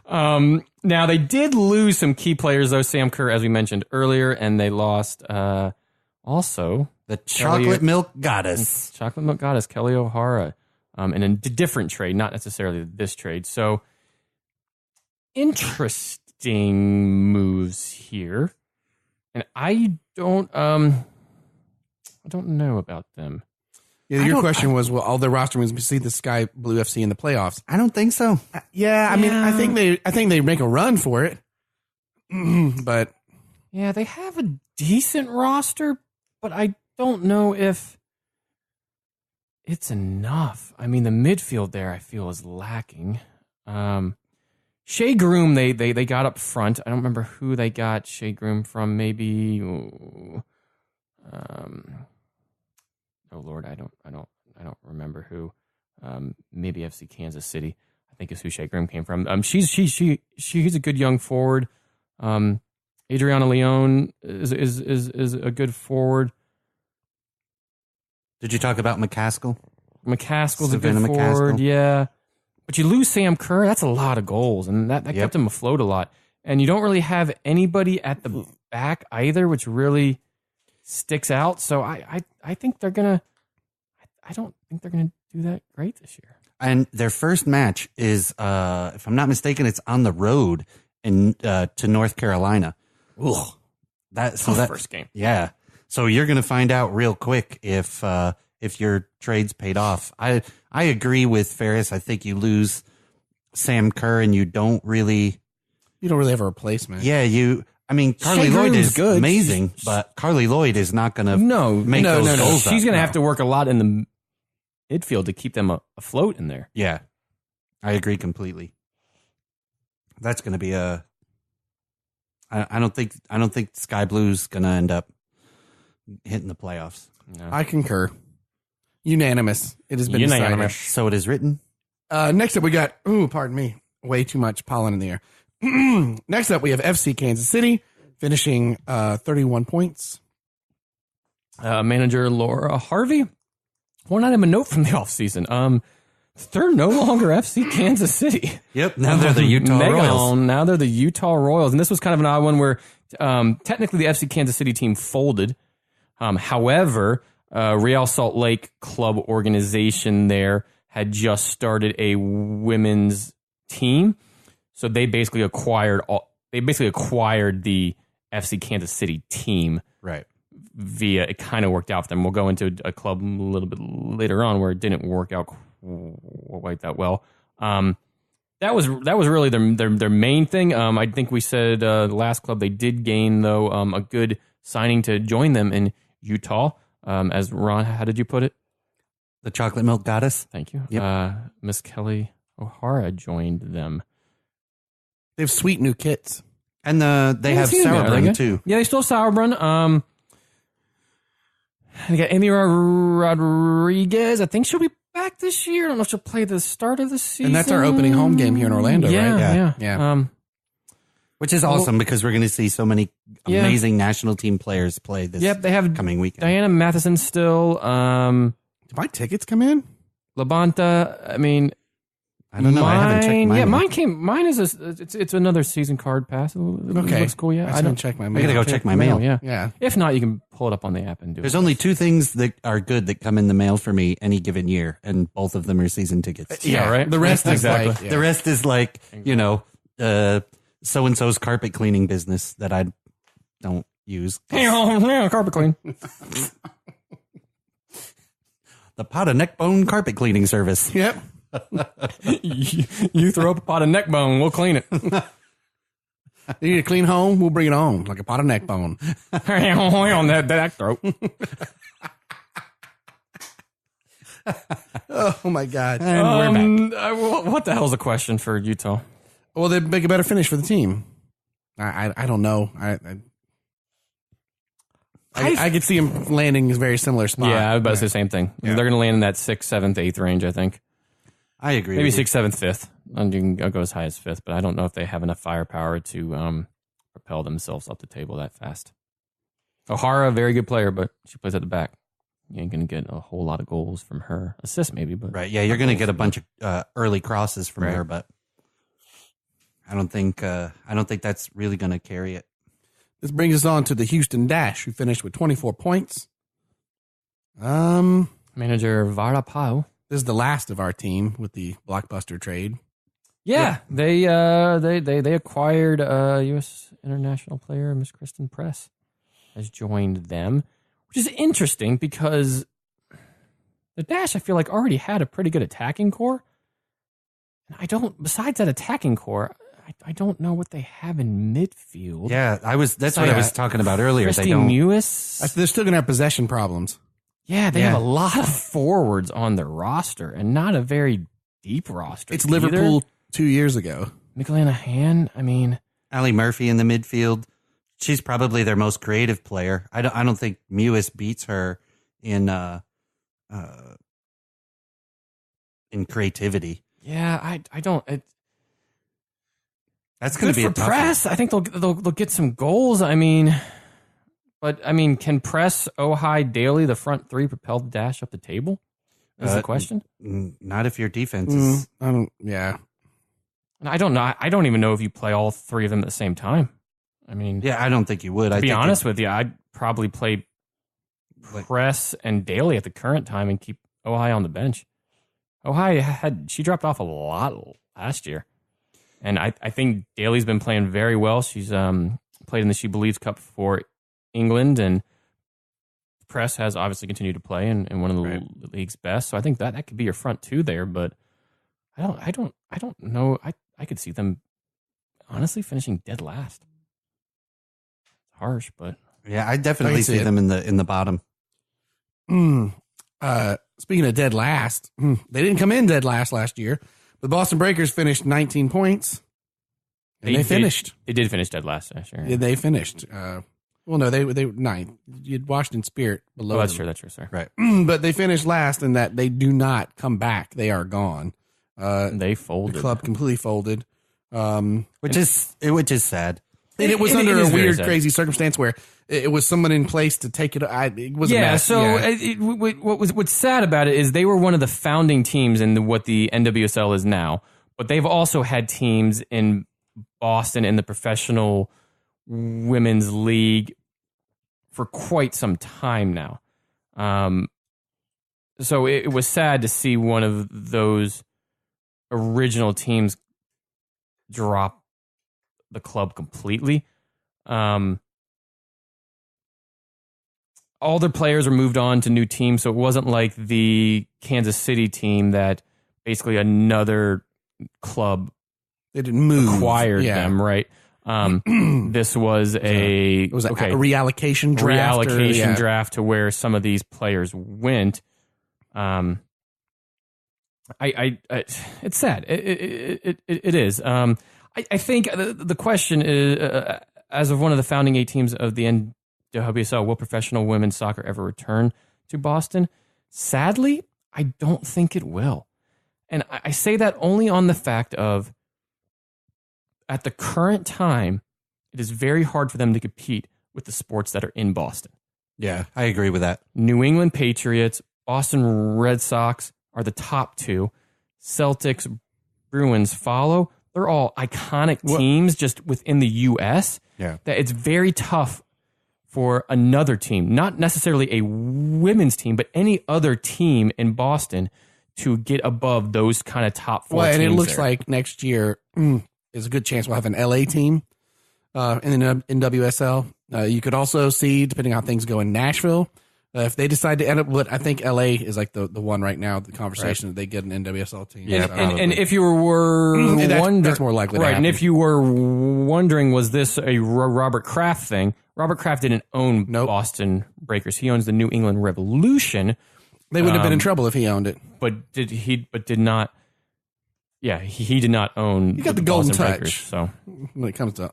Now they did lose some key players though. Sam Kerr, as we mentioned earlier, and they lost also the chocolate milk goddess, Kelly O'Hara, in a different trade, not necessarily this trade. So interesting moves here, and I don't know about them. Yeah, your question was, will all their roster moves see the Sky Blue FC in the playoffs? I don't think so. I mean, I think they make a run for it, but yeah, they have a decent roster, but I don't know if it's enough. I mean, the midfield there I feel is lacking. Shea Groom, they got up front. I don't remember who they got Shea Groom from. Maybe. Oh Lord, I don't remember who. Maybe FC Kansas City, I think is who Shea Groom came from. She's a good young forward. Adriana Leone is a good forward. Did you talk about McCaskill? McCaskill's a good forward, yeah. But you lose Sam Kerr, that's a lot of goals, and that kept him afloat a lot. And you don't really have anybody at the back either, which really sticks out. So I think they're gonna. I don't think they're gonna do that great this year. And their first match is, if I'm not mistaken, it's on the road to North Carolina. Ugh. That first game. Yeah. So you're gonna find out real quick if your trade's paid off. I agree with Ferris. I think you lose Sam Kerr and you don't really have a replacement. Yeah, I mean, Carly Lloyd is good, amazing, but Carly Lloyd is not going to make those goals. She's going to have to work a lot in the midfield to keep them afloat in there. Yeah, I agree completely. That's going to be I don't think Sky Blue's going to end up hitting the playoffs. No. I concur. Unanimous. It has been decided. So it is written. Next up, we got. Pardon me. Way too much pollen in the air. Next up, we have FC Kansas City finishing 31 points. Manager Laura Harvey. One item of note from the offseason. They're no longer FC Kansas City. Yep. Now they're the Utah Royals. Now they're the Utah Royals. And this was kind of an odd one where technically the FC Kansas City team folded. However, Real Salt Lake club organization there had just started a women's team, so they basically acquired the FC Kansas City team. Right. It kind of worked out for them. We'll go into a club a little bit later on where it didn't work out quite that well. That was really their main thing. I think we said the last club they did gain though a good signing to join them in Utah. As Ron, how did you put it? The chocolate milk goddess. Thank you. Yep. Miss Kelly O'Hara joined them. They have sweet new kits. And they have Sauerbrunn too. Yeah, they still have Sauerbrunn. They got Amy Rodriguez. I think she'll be back this year. I don't know if she'll play the start of the season. And that's our opening home game here in Orlando, right? Yeah. Which is awesome because we're going to see so many amazing national team players play this they have coming weekend. Diana Matheson still. Did my tickets come in? Labonta, I mean... I don't know. I haven't checked mine. Yeah, mine is it's another season card pass. It looks cool. Yeah, I didn't check my mail. I gotta go check my mail. Yeah. If not, you can pull it up on the app and do it. There's only 2 things that are good that come in the mail for me any given year, and both of them are season tickets. Yeah, right. The rest is exactly. like, The rest is like, so-and-so's carpet cleaning business that I don't use. Carpet clean. The pot of neckbone carpet cleaning service. Yep. You throw up a pot of neck bone, we'll clean it. You need a clean home? We'll bring it on like a pot of neck bone. On that throat. Oh my God. And we're back. What the hell's the question for Utah? Well, they'd make a better finish for the team. I don't know. I could see him landing in a very similar spot. Yeah, I was about to say the same thing. Yeah. They're going to land in that 6th, 7th, 8th range, I think. I agree. Maybe with you. 6th, 7th, 5th. And you can go as high as 5th, but I don't know if they have enough firepower to propel themselves up the table that fast. O'Hara, a very good player, but she plays at the back. You ain't going to get a whole lot of goals from her. Assists maybe, but... Right, yeah, you're going to get a bunch of early crosses from her, but I don't think that's really going to carry it. This brings us on to the Houston Dash, who finished with 24 points. Manager Vara Pau. This is the last of our team with the blockbuster trade. Yeah, they acquired U.S. international player Miss Kristen Press has joined them, which is interesting because the Dash I feel like already had a pretty good attacking core. Besides that attacking core, I don't know what they have in midfield. Yeah, that's what I was talking about earlier. Christy They don't. Mewis. They're still going to have possession problems. Yeah, they have a lot of forwards on their roster and not a very deep roster. It's Liverpool 2 years ago. Michelina Han, I mean... Allie Murphy in the midfield. She's probably their most creative player. I don't think Mewis beats her in creativity. Yeah, I don't... That's going to be a tough Press. I think they'll get some goals. I mean... But, I mean, can Press, Ojai, Daly, the front 3, propel the Dash up the table? Is the question? Not if your defense is... Yeah. And I don't know. I don't even know if you play all 3 of them at the same time. I mean... Yeah, I don't think you would. To be honest with you, I'd probably play Press and Daly at the current time and keep Ojai on the bench. Ojai she dropped off a lot last year. And I think Daly's been playing very well. She's played in the She Believes Cup for England, and Press has obviously continued to play in one of the league's best. So I think that could be your front 2 there, but I don't know. I could see them honestly finishing dead last. It's harsh, but yeah, I definitely see them in the bottom. Speaking of dead last, they didn't come in dead last year. The Boston Breakers finished 19 points. And they finished. They did finish dead last year. Yeah, they finished. Well, no, they ninth. You had Washington Spirit below. Oh, that's them. true. Sorry. Right. But they finished last in that they do not come back. They are gone. They folded. The club completely folded. Which is sad. And it was It under is a very weird, sad. crazy circumstance where it was someone in place to take it. It was a Yeah, mess. so Yeah. what's sad about it is they were one of the founding teams in what the NWSL is now, but they've also had teams in Boston in the professional women's league for quite some time now. So it was sad to see one of those original teams drop the club completely. All their players are moved on to new teams, so it wasn't like the Kansas City team that basically another club They didn't move. acquired them, right? This was a reallocation draft. Draft to where some of these players went. It's sad. It is. I think the question is, as of one of the founding 8 teams of the NWSL, will professional women's soccer ever return to Boston? Sadly, I don't think it will. And I say that only on the fact of, at the current time, it is very hard for them to compete with the sports that are in Boston. Yeah, I agree with that. New England Patriots, Boston Red Sox are the top 2. Celtics, Bruins follow. They're all iconic teams just within the U.S. Yeah. That it's very tough for another team, not necessarily a women's team, but any other team in Boston to get above those kind of top 4 teams. And it looks there. like next year is a good chance we'll have an L.A. team in the NWSL. You could also see, depending on how things go in Nashville, if they decide to end up with, I think LA is like the one right now, the conversation that they get an NWSL team. Yeah, and if you were wondering, that's more likely to happen. And if you were wondering, was this a Robert Kraft thing? Robert Kraft didn't own Boston Breakers. He owns the New England Revolution. They would have been in trouble if he owned it. But did not. Yeah, he did not own. You got the golden Boston touch. Breakers, so when it comes to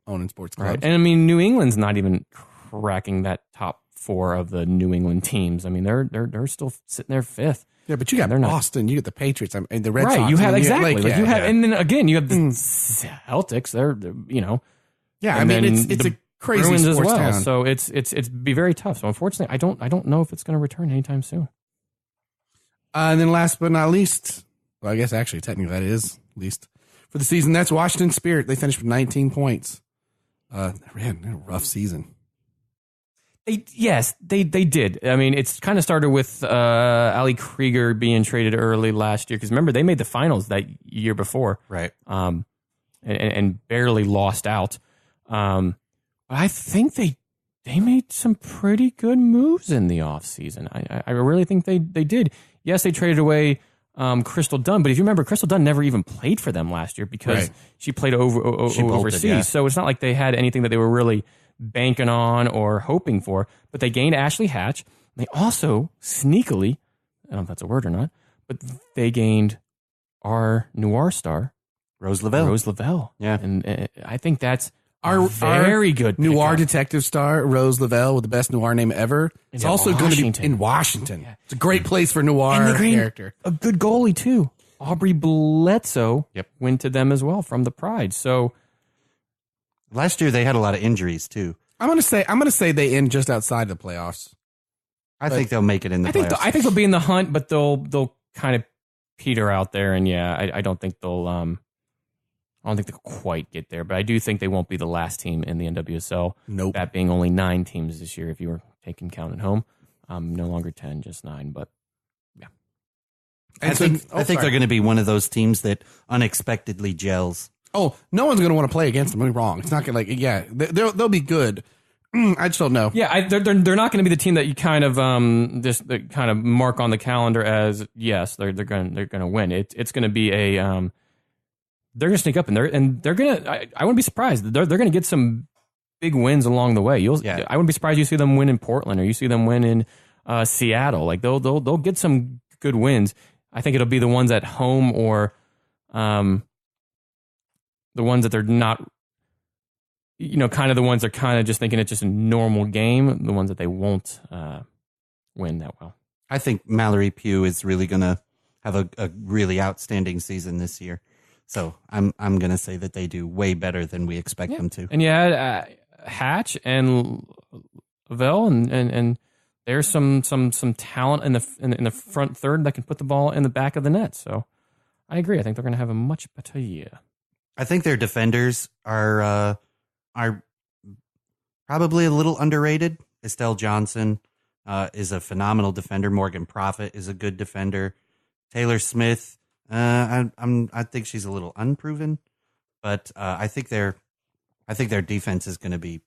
owning sports clubs, right. And I mean, New England's not even cracking that top 4 of the New England teams. I mean, they're still sitting there 5th. Yeah, but you got Boston, you get the Patriots, and the Red Sox. Right, you have exactly. Like, and then again, you have the Celtics. They're Yeah, I mean, it's a crazy Bruins sports as well. town. So it's be very tough. So unfortunately, I don't know if it's going to return anytime soon. And then last but not least, well, I guess actually technically that is least for the season. That's Washington Spirit. They finished with 19 points. Man, a rough season. They did. I mean, it's kind of started with Ali Krieger being traded early last year, because remember, they made the finals that year before, Right? And barely lost out. But I think they made some pretty good moves in the offseason. I really think they did. Yes, they traded away Crystal Dunn, but if you remember, Crystal Dunn never even played for them last year because she played overseas. Yeah. So it's not like they had anything that they were really banking on or hoping for. But they gained Ashley Hatch. They also sneakily, I don't know if that's a word or not, but they gained our noir star, Rose Lavelle. Yeah. And I think that's Our very good noir pickup. detective star, Rose Lavelle, with the best noir name ever. It's in also going to be Washington. in Washington. Yeah. It's a great place for noir And they gained character. a good goalie too. Aubrey Bledsoe went to them as well from the Pride. So Last year they had a lot of injuries too. I'm gonna say they end just outside the playoffs. I think they'll make it in the playoffs. I think they'll be in the hunt, but they'll kind of peter out there. And I don't think they'll quite get there. But I do think they won't be the last team in the NWSL. Nope. That being only 9 teams this year, if you were taking count at home. No longer 10, just 9. But yeah, I think they're going to be one of those teams that unexpectedly gels. Oh, no one's going to want to play against them. Don't be wrong. It's not going to they'll be good. I just don't know. Yeah, they're not going to be the team that you kind of just kind of mark on the calendar as yes, they're going to win. It's going to be a they're going to sneak up and they're going to. I wouldn't be surprised. They're going to get some big wins along the way. I wouldn't be surprised you see them win in Portland or you see them win in Seattle. Like they'll get some good wins. I think it'll be the ones at home or the ones that they're not. Kind of the ones they're kind of just thinking it's just a normal game. The ones that they won't win that well. I think Mallory Pugh is really going to have a really outstanding season this year. So I'm going to say that they do way better than we expect them to. And Hatch and Lavelle and there's some talent in the front third that can put the ball in the back of the net. So I agree. I think they're going to have a much better year. I think their defenders are probably a little underrated. Estelle Johnson is a phenomenal defender. Morgan Prophet is a good defender. Taylor Smith, I think she's a little unproven, but I think their defense is going to be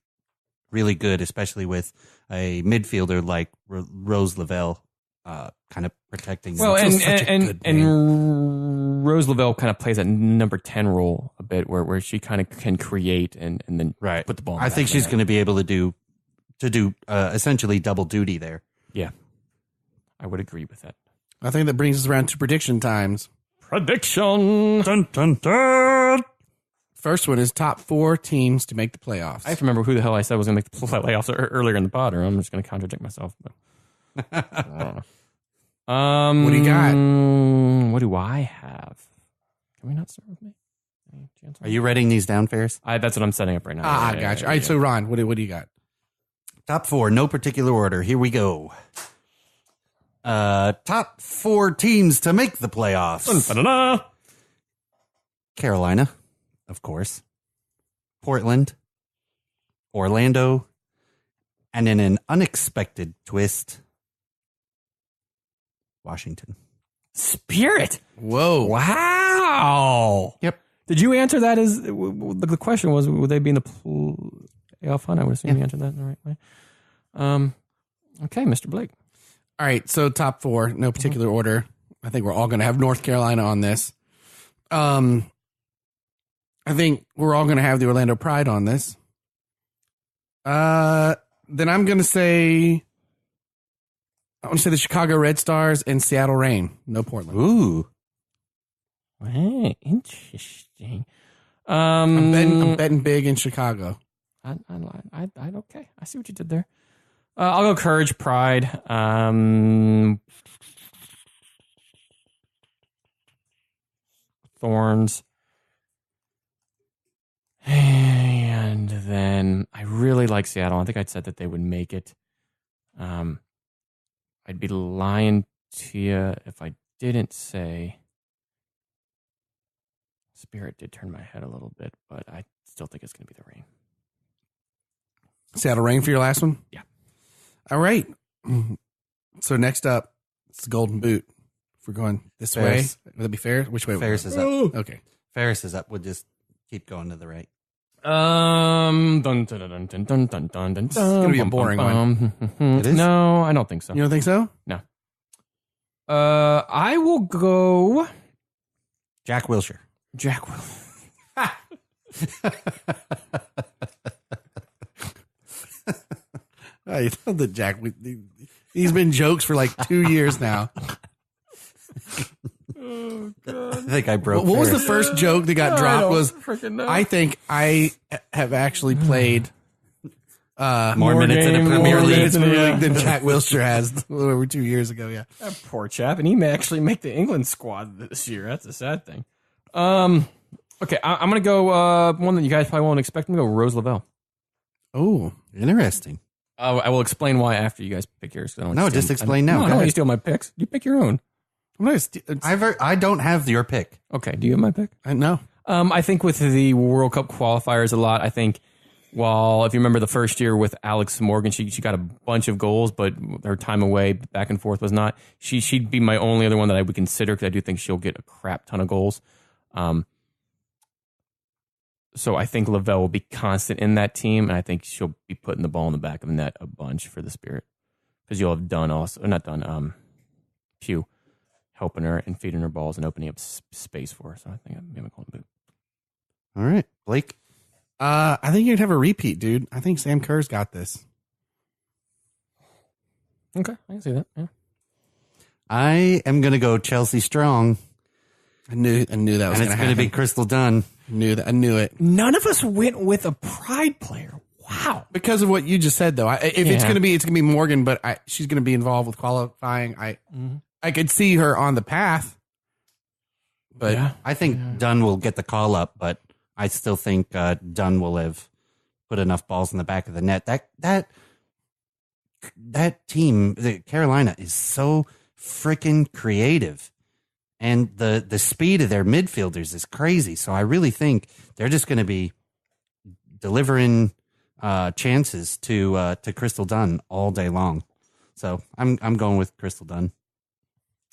really good, especially with a midfielder like Rose Lavelle kind of protecting. Well, them. and Rose Lavelle kind of plays that number 10 role a bit, where she kind of can create and then put the ball. I think she's going to be able to do essentially double duty there. Yeah, I would agree with that. I think that brings us around to prediction times. Prediction. Dun, dun, dun. First one is top 4 teams to make the playoffs. I have to remember who the hell I said was going to make the playoffs earlier in the pod, or I'm just going to contradict myself. But I don't know. What do you got? What do I have? Can we not start with me? Any chance? Are you writing these down, Ferris? That's what I'm setting up right now. I got you. All right, so Ron, what do you got? Top 4, no particular order. Here we go. Top 4 teams to make the playoffs. Dun-dun-dun-dun. Carolina, of course. Portland. Orlando. And in an unexpected twist, Washington. Spirit. Whoa. Wow. Yep. Did you answer that as the question was, would they be in the playoff hunt? I would assume you answered that in the right way. Okay, Mr. Blake. All right, so top 4, no particular order. I think we're all going to have North Carolina on this. I think we're all going to have the Orlando Pride on this. Then I'm going to say, the Chicago Red Stars and Seattle Reign. No Portland. Ooh. Hey, interesting. I'm betting big in Chicago. Okay. I see what you did there. I'll go Courage, Pride. Thorns. And then I really like Seattle. I think I'd said that they would make it. I'd be lying to you if I didn't say Spirit did turn my head a little bit, but I still think it's going to be the Reign. Seattle Reign for your last one? Yeah. All right. So next up, it's the Golden Boot. If we're going this Ferris. way, would that be fair? Which way? Ferris is up. Okay. Ferris is up. We'll just keep going to the right. Dun, dun, dun, dun, dun, dun, dun, dun, dun. It's gonna be a boring one. It is? No, I don't think so. You don't think so? No. I will go Jack Wilshere. Jack Will. I know that Jack. He's been jokes for like 2 years now. Oh, God. I think I broke. What was the Ferris. first joke that got dropped? Was freaking I think I have actually played more minutes in a game, Premier more League minutes in a- league than Jack Wilshere has over 2 years ago. Yeah. That poor chap, and he may actually make the England squad this year. That's a sad thing. Okay, I'm gonna go one that you guys probably won't expect. I'm gonna go Rose Lavelle. Oh, Interesting. I will explain why after you guys pick yours. I don't want No, you to just steal- explain now. No, I Go don't want you ahead. to steal my picks. You pick your own. I don't have your pick. Okay, do you have my pick? I know. I think with the World Cup qualifiers a lot, I think while if you remember the first year with Alex Morgan, she got a bunch of goals, but her time away back and forth was not. She'd be my only other one that I would consider because I do think she'll get a crap ton of goals. So I think Lavelle will be constant in that team, and I think she'll be putting the ball in the back of the net a bunch for the Spirit because you'll have Dunn also, or not Dunn, Pugh helping her and feeding her balls and opening up space for her. So I think I'm going to boot. All right, Blake. I think you'd have a repeat, dude. I think Sam Kerr's got this. Okay, I can see that. Yeah. I am going to go Chelsea Strong, I knew that was and going it's to going to happen. be Crystal Dunn. I knew it None of us went with a Pride player. Wow. because of what you just said, though. If it's Yeah. going to be Morgan, but she's going to be involved with qualifying. I could see her on the path, but Yeah. I think Dunn will get the call up, but I still think Dunn will have put enough balls in the back of the net. That team, Carolina, is so freaking creative, and the speed of their midfielders is crazy. So I really think they're just going to be delivering chances to Crystal Dunn all day long. So I'm going with Crystal Dunn.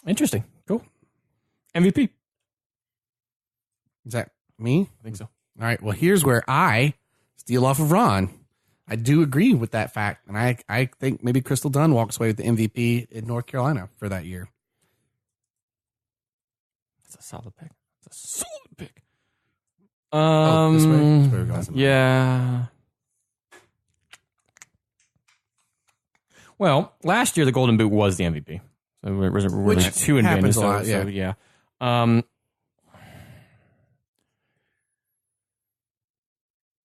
Interesting. Cool. MVP. Is that me? I think so. All right. Well, here's where I steal off of Ron. I do agree with that fact. And I think maybe Crystal Dunn walks away with the MVP in North Carolina for that year. That's a solid pick. That's a solid pick. This way? This way we're going. Yeah. Well, last year the Golden Boot was the MVP. So we're Which two happens advantages. a lot, So yeah. I'm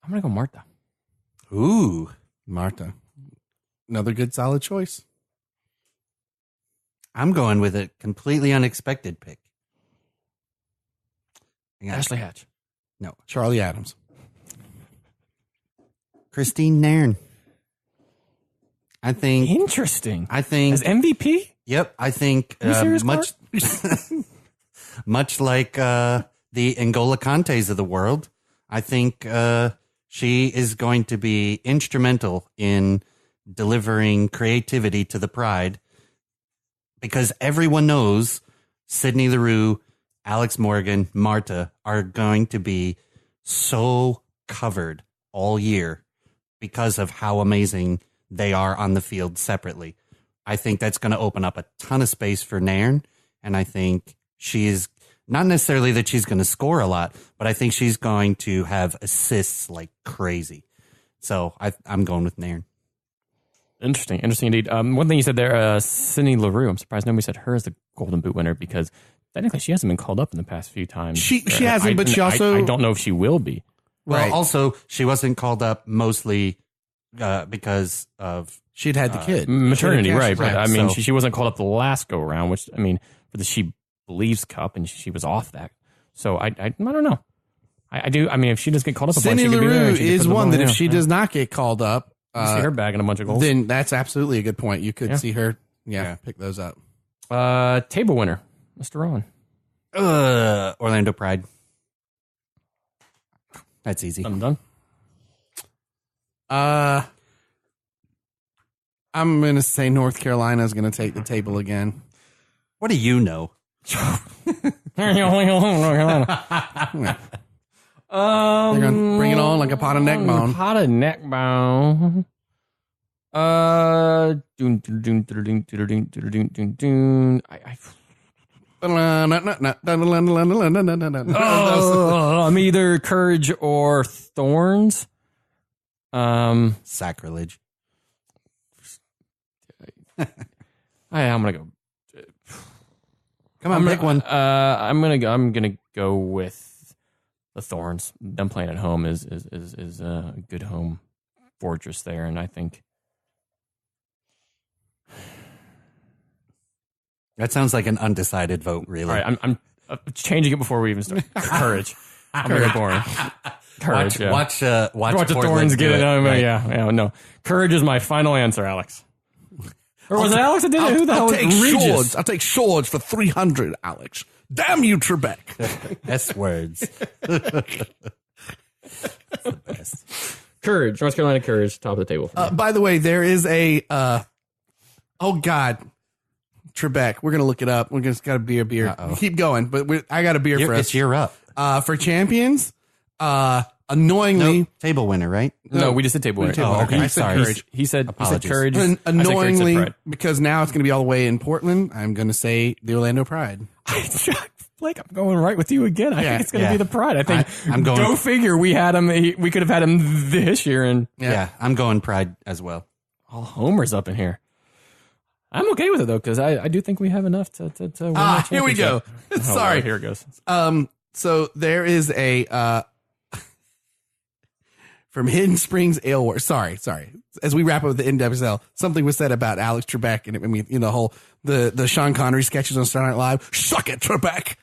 gonna go Martha. Ooh, Martha. Another good solid choice. I'm going with a completely unexpected pick. Ashley Hatch. No, Charlie Adams. Christine Nairn. I think. Interesting. I think. As MVP? Yep, I think Are you serious, much, much like the N'Golo Kantes of the world. I think she is going to be instrumental in delivering creativity to the Pride, because everyone knows Sydney Leroux, Alex Morgan, Marta are going to be so covered all year because of how amazing they are on the field separately. I think that's going to open up a ton of space for Nairn, and I think she is not necessarily that she's going to score a lot, but I think she's going to have assists like crazy. So I'm going with Nairn. Interesting indeed. One thing you said there, Sydney Leroux. I'm surprised nobody said her as the Golden Boot winner, because technically she hasn't been called up in the past few times. She hasn't, but she also... I don't know if she will be. Well, Right. also, she wasn't called up mostly because of... She'd had the kid. Maternity, Should've right. cashed But out. I mean, so- she wasn't called up the last go around, which, I mean, for the She Believes Cup, and she was off that. So I don't know. I do. I mean, if she does get called up a bunch, Sydney she could be there. LaRue She could is put the one ball that if down. she does not get called up, You see her bagging a bunch of goals. then that's absolutely a good point. You could Yeah. see her, pick those up. Table winner, Mr. Rowan. Orlando Pride. That's easy. I'm done. I'm going to say North Carolina is going to take the table again. What do you know? They're going to bring it on like a pot of neck bone. Pot of neck bone. I'm either Courage or Thorns. Sacrilege. I'm gonna go. Come on, pick one. I'm gonna go with the Thorns. Them playing at home is a good home fortress there, and I think That sounds like an undecided vote, really. all right. I'm changing it before we even start. Courage. I'm gonna go boring. Courage. Watch the Portland Thorns do get it. right. Yeah. No, Courage is my final answer, Alex. Or was it Alex that did it? Who the hell I'll was take Regis? swords. I'll take swords for 300, Alex. Damn you, Trebek. S words. That's the best. Courage. North Carolina Courage, top of the table. For me. By the way, there is a, oh God, Trebek. We're going to look it up. We're just got a beer. Uh-oh. Keep going, but I got a beer for us. It's your up. For champions, annoyingly, No, table winner, right? No, we just did table winner. table winner. okay. I said Sorry. Courage. He said Apologies. Courage. I said Courage, said Annoyingly, Pride. because now it's going to be all the way in Portland, I'm going to say the Orlando Pride. Blake, I'm going right with you again. I think it's going to yeah. be the Pride. I think. I'm going- Go figure. We had him. We could have had him this year, and Yeah. I'm going Pride as well. all homers up in here. I'm okay with it though, because I do think we have enough to win that Here we go. championship. Oh, Sorry. Lord, here it goes. So there is a from Hidden Springs Ale Works. Sorry. As we wrap up with the NWSL, something was said about Alex Trebek, and I mean, you know, the whole the Sean Connery sketches on Saturday Night Live. Suck it, Trebek.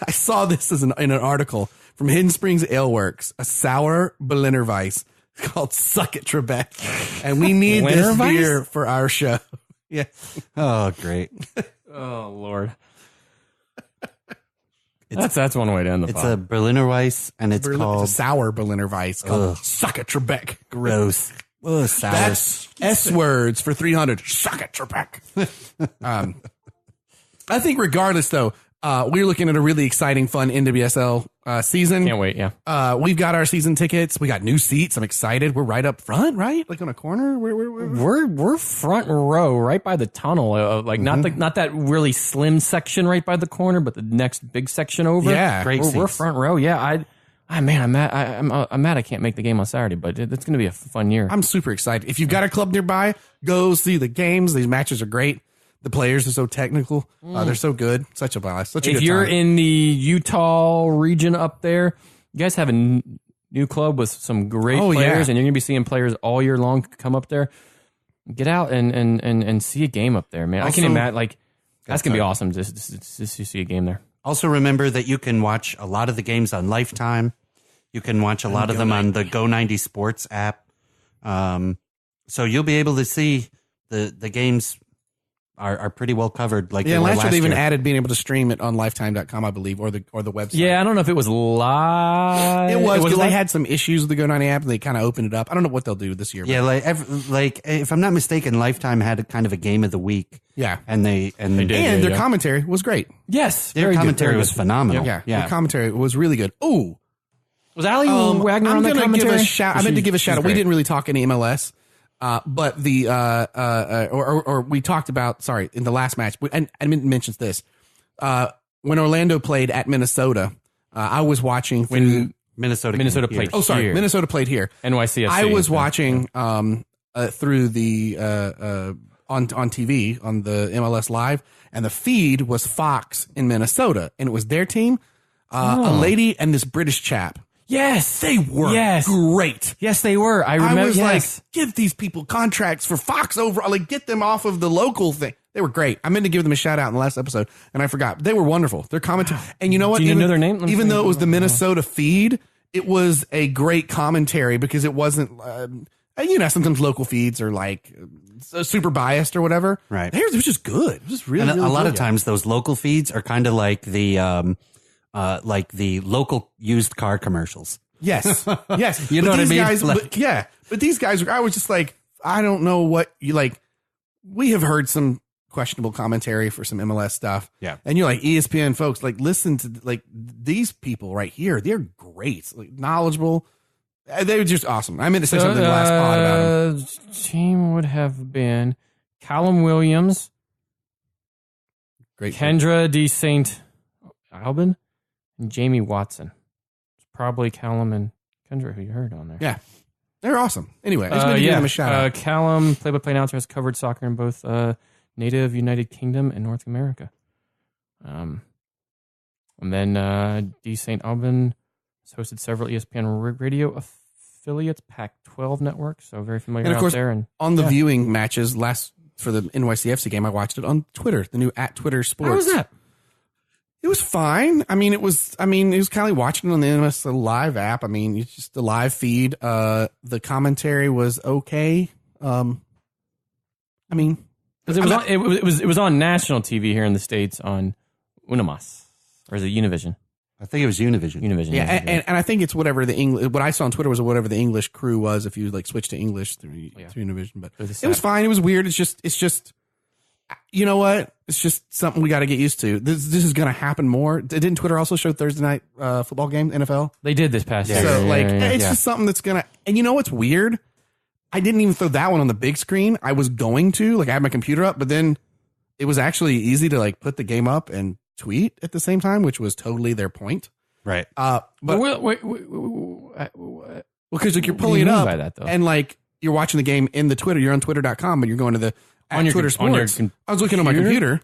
I saw this in an article from Hidden Springs Ale Works, a sour Berliner Weiss called "Suck It, Trebek," and we need Berliner this Weiss? beer for our show. Yeah. Oh, great. Oh Lord. That's one way to end the It's pod. a Berliner Weiss, and it's called It's a sour Berliner Weiss called Suck it Trebek. gross. Oh, sour. That's S words for 300. Suck it Trebek. I think regardless, though, we're looking at a really exciting, fun NWSL season. Can't wait. Yeah. We've got our season tickets. We got new seats. I'm excited. We're right up front, right? Like on a corner. We're front row, right by the tunnel. Like not that really slim section right by the corner, but the next big section over. Yeah, great We're seats. front row. Yeah. I'm mad. I'm mad I can't make the game on Saturday, but it's going to be a fun year. I'm super excited. If you've got a club nearby, go see the games. These matches are great. The players are so technical. They're so good. Such a blast. Such a If good you're time. in the Utah region up there, you guys have a new club with some great Oh, players, yeah. and you're going to be seeing players all year long come up there. Get out and see a game up there, man. I Also- can imagine, like, that's going to be awesome just to see a game there. Also, remember that you can watch a lot of the games on Lifetime. You can watch a lot of them on the Go90 Sports app. So you'll be able to see the games are pretty well covered. Like Yeah, they were last year they even year. added being able to stream it on lifetime.com, I believe, or the website. Yeah, I don't know if it was live. It was because they live? had some issues with the Go90 app and they kind of opened it up. I don't know what they'll do this year. Yeah, like if I'm not mistaken, Lifetime had a kind of a game of the week. Yeah. and they did. And Yeah, their yeah. commentary was great. Yes, their very good, commentary very was good. phenomenal. Yeah. yeah. Their commentary was really good. Oh, Was Ali Wagner I'm on that gonna commentary? give a shout. I meant to give a shout out. We great. didn't really talk any MLS, but the or we talked about. Sorry, in the last match, and I mentioned this when Orlando played at Minnesota. I was watching When Minnesota Minnesota here. played. Oh, sorry, here. Minnesota played here. NYCFC. I was Yeah. watching through the on TV on the MLS Live, and the feed was Fox in Minnesota, and it was their team, a lady and this British chap. Yes, They were great. Yes, they were. I remember. I was yes. like, give these people contracts for Fox over, like get them off of the local thing. They were great. I meant to give them a shout out in the last episode, and I forgot. They were wonderful. Their commentary, and you know what? Do you even, know their name? Let me Even see. though it was the Minnesota feed, it was a great commentary because it wasn't. Sometimes local feeds are like super biased or whatever. Right. Theirs was just good. It was really, And really a lot good. of times those local feeds are kind of like the local used car commercials. Yes. Yes. You know what I these mean? Guys, Like- but these guys, I was just like, I don't know what you like. We have heard some questionable commentary for some MLS stuff. Yeah. And you're like, ESPN folks, like, listen to like these people right here. They're great, like knowledgeable. They were just awesome. I meant to say something in the last pod about them. Team would have been Callum Williams, Great. Kendra D. St. Albin, and Jamie Watson. It's probably Callum and Kendra who you heard on there. Yeah. They're awesome. Anyway, I just meant to give them a shout out. Callum, play-by-play announcer, has covered soccer in both native United Kingdom and North America. And then D. St. Albin has hosted several ESPN radio affiliates, Pac-12 network, so very familiar And of out course, there. And on the viewing matches for the NYCFC game, I watched it on Twitter, the new @Twitter Sports. how was that? It was fine. It was kind of like watching it on the NWSL Live app. I mean, it's just the live feed. The commentary was okay. Because it was on national TV here in the States on Unamas, or is it Univision? I think it was Univision. Univision. Yeah, and I think it's whatever the English. What I saw on Twitter was whatever the English crew was. If you like switch to English through Univision, but Through the it was set. fine. It was weird. It's just, you know what? It's just something we got to get used to. This is going to happen more. Didn't Twitter also show Thursday night football game NFL? They did this past year. So it's yeah. just something that's gonna. And you know what's weird? I didn't even throw that one on the big screen. I was going to I had my computer up, but then it was actually easy to like put the game up and tweet at the same time, which was totally their point. Right. But Wait, because like you're What do pulling you it mean up by that, though? and like you're watching the game in the Twitter. You're on Twitter.com, but you're going to the On your Twitter com- on your Sports. I was looking on my computer,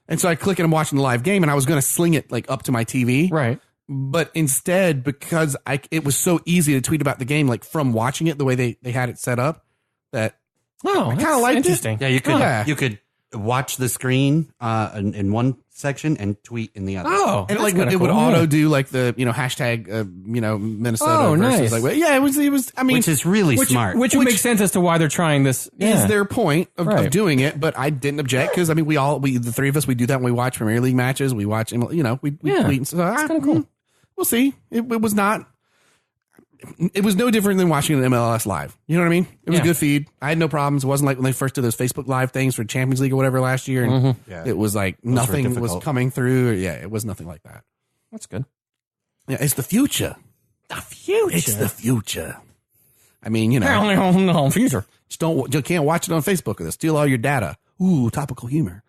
and so I click and I'm watching the live game, and I was going to sling it like up to my TV, right. but instead, because it was so easy to tweet about the game, like from watching it the way they had it set up, that Oh, I kinda liked it. interesting. Yeah, you could Yeah. you could watch the screen in one section and tweet in the other. Oh, And that's like kinda it would cool, auto yeah. do like the hashtag Minnesota Oh, versus nice. like yeah it was I mean Which is really smart. Which would make sense as to why they're trying this. is their point of Right. doing it, but I didn't object because I mean the three of us we do that when we watch Premier League matches, we watch we Yeah, tweet, so it's kinda cool. We'll see. It was not. It was no different than watching an MLS live. You know what I mean? It was Yeah. a good feed. I had no problems. It wasn't like when they first did those Facebook live things for Champions League or whatever last year, and Yeah. it was like were nothing was difficult. coming through. Yeah, it was nothing like that. That's good. Yeah, it's the future. The future. It's the future. I mean, no future. just you can't watch it on Facebook. It'll steal all your data. Ooh, topical humor.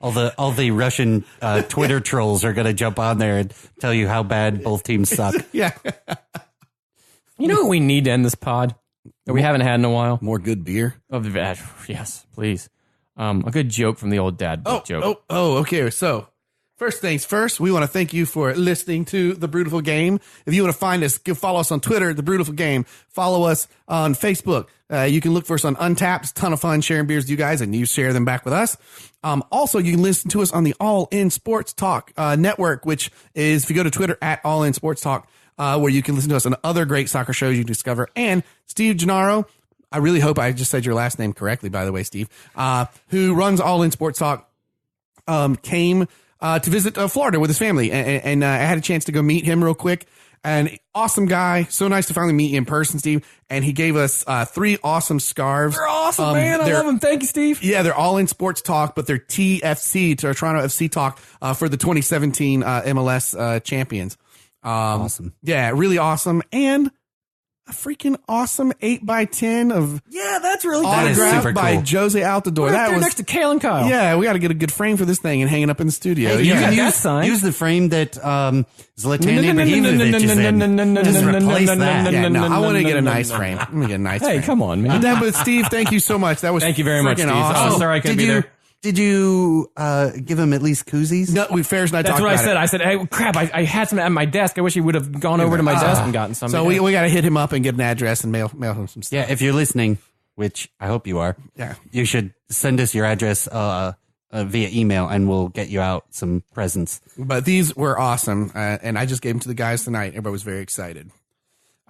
All the Russian Twitter trolls are going to jump on there and tell you how bad both teams suck. Yeah, You know what we need to end this pod that we haven't had in a while? more good beer. Yes, please. A good joke from the old dad book joke. Okay. So, first things first, we want to thank you for listening to The Brewtiful Game. If you want to find us, follow us on Twitter, The Brewtiful Game. Follow us on Facebook. You can look for us on Untapped. It's a ton of fun sharing beers with you guys, and you share them back with us. Also, you can listen to us on the All In Sports Talk network, which is, if you go to Twitter, at All In Sports Talk, where you can listen to us on other great soccer shows you discover. And Steve Gennaro, I really hope I just said your last name correctly, by the way, Steve, who runs All In Sports Talk, came to visit Florida with his family. And I had a chance to go meet him real quick. And awesome guy. So nice to finally meet you in person, Steve. And he gave us 3 awesome scarves. They're awesome, man. I love them. Thank you, Steve. Yeah, they're All In Sports Talk, but they're TFC, to our Toronto FC Talk, for the 2017 MLS champions. Awesome. Yeah, really awesome. And a freaking awesome 8x10 of Yeah, that's really That is autographed super by cool. Jose Altidore. Right That there was next to Kale and Kyle. yeah. We got to get a good frame for this thing and hang it up in the studio. You got can that use, sign. use the frame that Zlatan Ibrahimovic is in. Just replace that. Yeah, no, I want to get a nice frame. I'm gonna get a nice Hey, frame. come on, man. But Steve, thank you so much. That was Thank you very much, freaking Steve. Awesome. Oh, sorry I couldn't Did be you there. did you give him at least koozies? No, Ferris and I That's talked what I about said. it. I said, hey, crap, I had some at my desk. I wish he would have gone over to my desk and gotten some. So we got to hit him up and get an address and mail him some stuff. Yeah, if you're listening, which I hope you are, Yeah. you should send us your address via email, and we'll get you out some presents. But these were awesome, and I just gave them to the guys tonight. Everybody was very excited.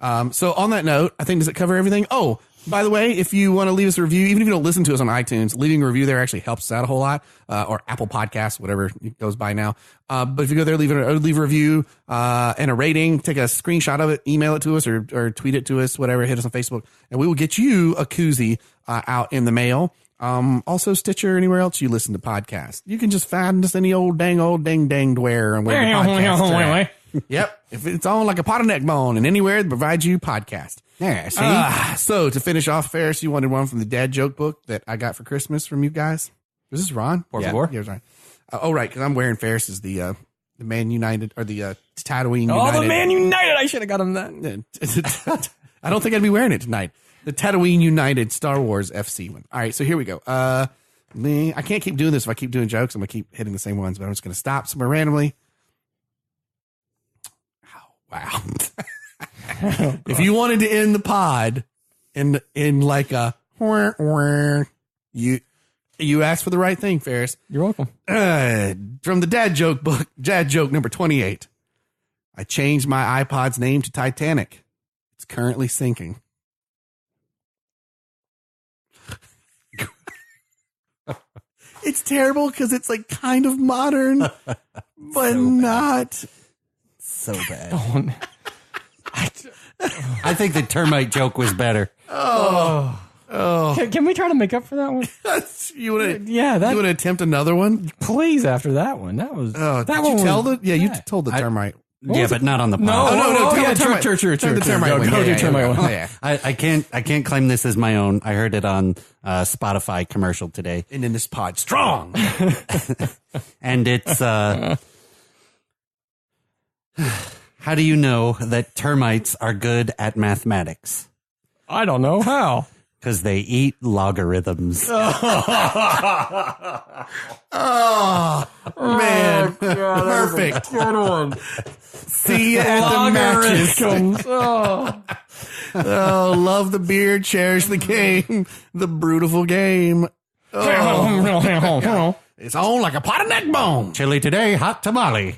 So on that note, I think, does it cover everything? Oh, by the way, if you want to leave us a review, even if you don't listen to us on iTunes, leaving a review there actually helps us out a whole lot, or Apple Podcasts, whatever it goes by now. But if you go there, leave a review and a rating, take a screenshot of it, email it to us, or tweet it to us, whatever, hit us on Facebook, and we will get you a koozie out in the mail. Also Stitcher, anywhere else you listen to podcasts. You can just find us any old danged where and where the podcasts are at. Yep. If it's on like a pot of neckbone and anywhere that provides you podcast. Yeah, see? So to finish off, Ferris, you wanted one from the dad joke book that I got for Christmas from you guys. Was this Ron? Por favor. Yeah, it was Ron. Right. Cause I'm wearing Ferris's, the Man United or the Tatooine Oh, United. the Man United. I should have got him that. I don't think I'd be wearing it tonight. The Tatooine United Star Wars FC one. All right. So here we go. I can't keep doing this. If I keep doing jokes, I'm going to keep hitting the same ones, but I'm just going to stop somewhere randomly. Wow. If you wanted to end the pod in like a you asked for the right thing, Ferris. You're welcome. From the dad joke book, dad joke number 28. I changed my iPod's name to Titanic. It's currently sinking. It's terrible because it's like kind of modern, but not. So bad. Oh, I think the termite joke was better. Oh. can we try to make up for that one? You want to? Yeah, You want to attempt another one? please. After that one, that was. Oh, that did one you tell was- the? Yeah, you told the termite. Yeah, but not on the pod. no, tell yeah, the termite. true. Tell the termite Go one. do Yeah, termite one. Yeah. I can't claim this as my own. I heard it on Spotify commercial today, And in this pod, strong. and it's how do you know that termites are good at mathematics? I don't know how. Because they eat logarithms. Oh, man. Perfect. Good one. See you at the matches. Logarithms. Oh. Oh, love the beer, cherish the game, the Brewtiful Game. Oh, it's on like a pot of neckbone. Chili today, hot tamale.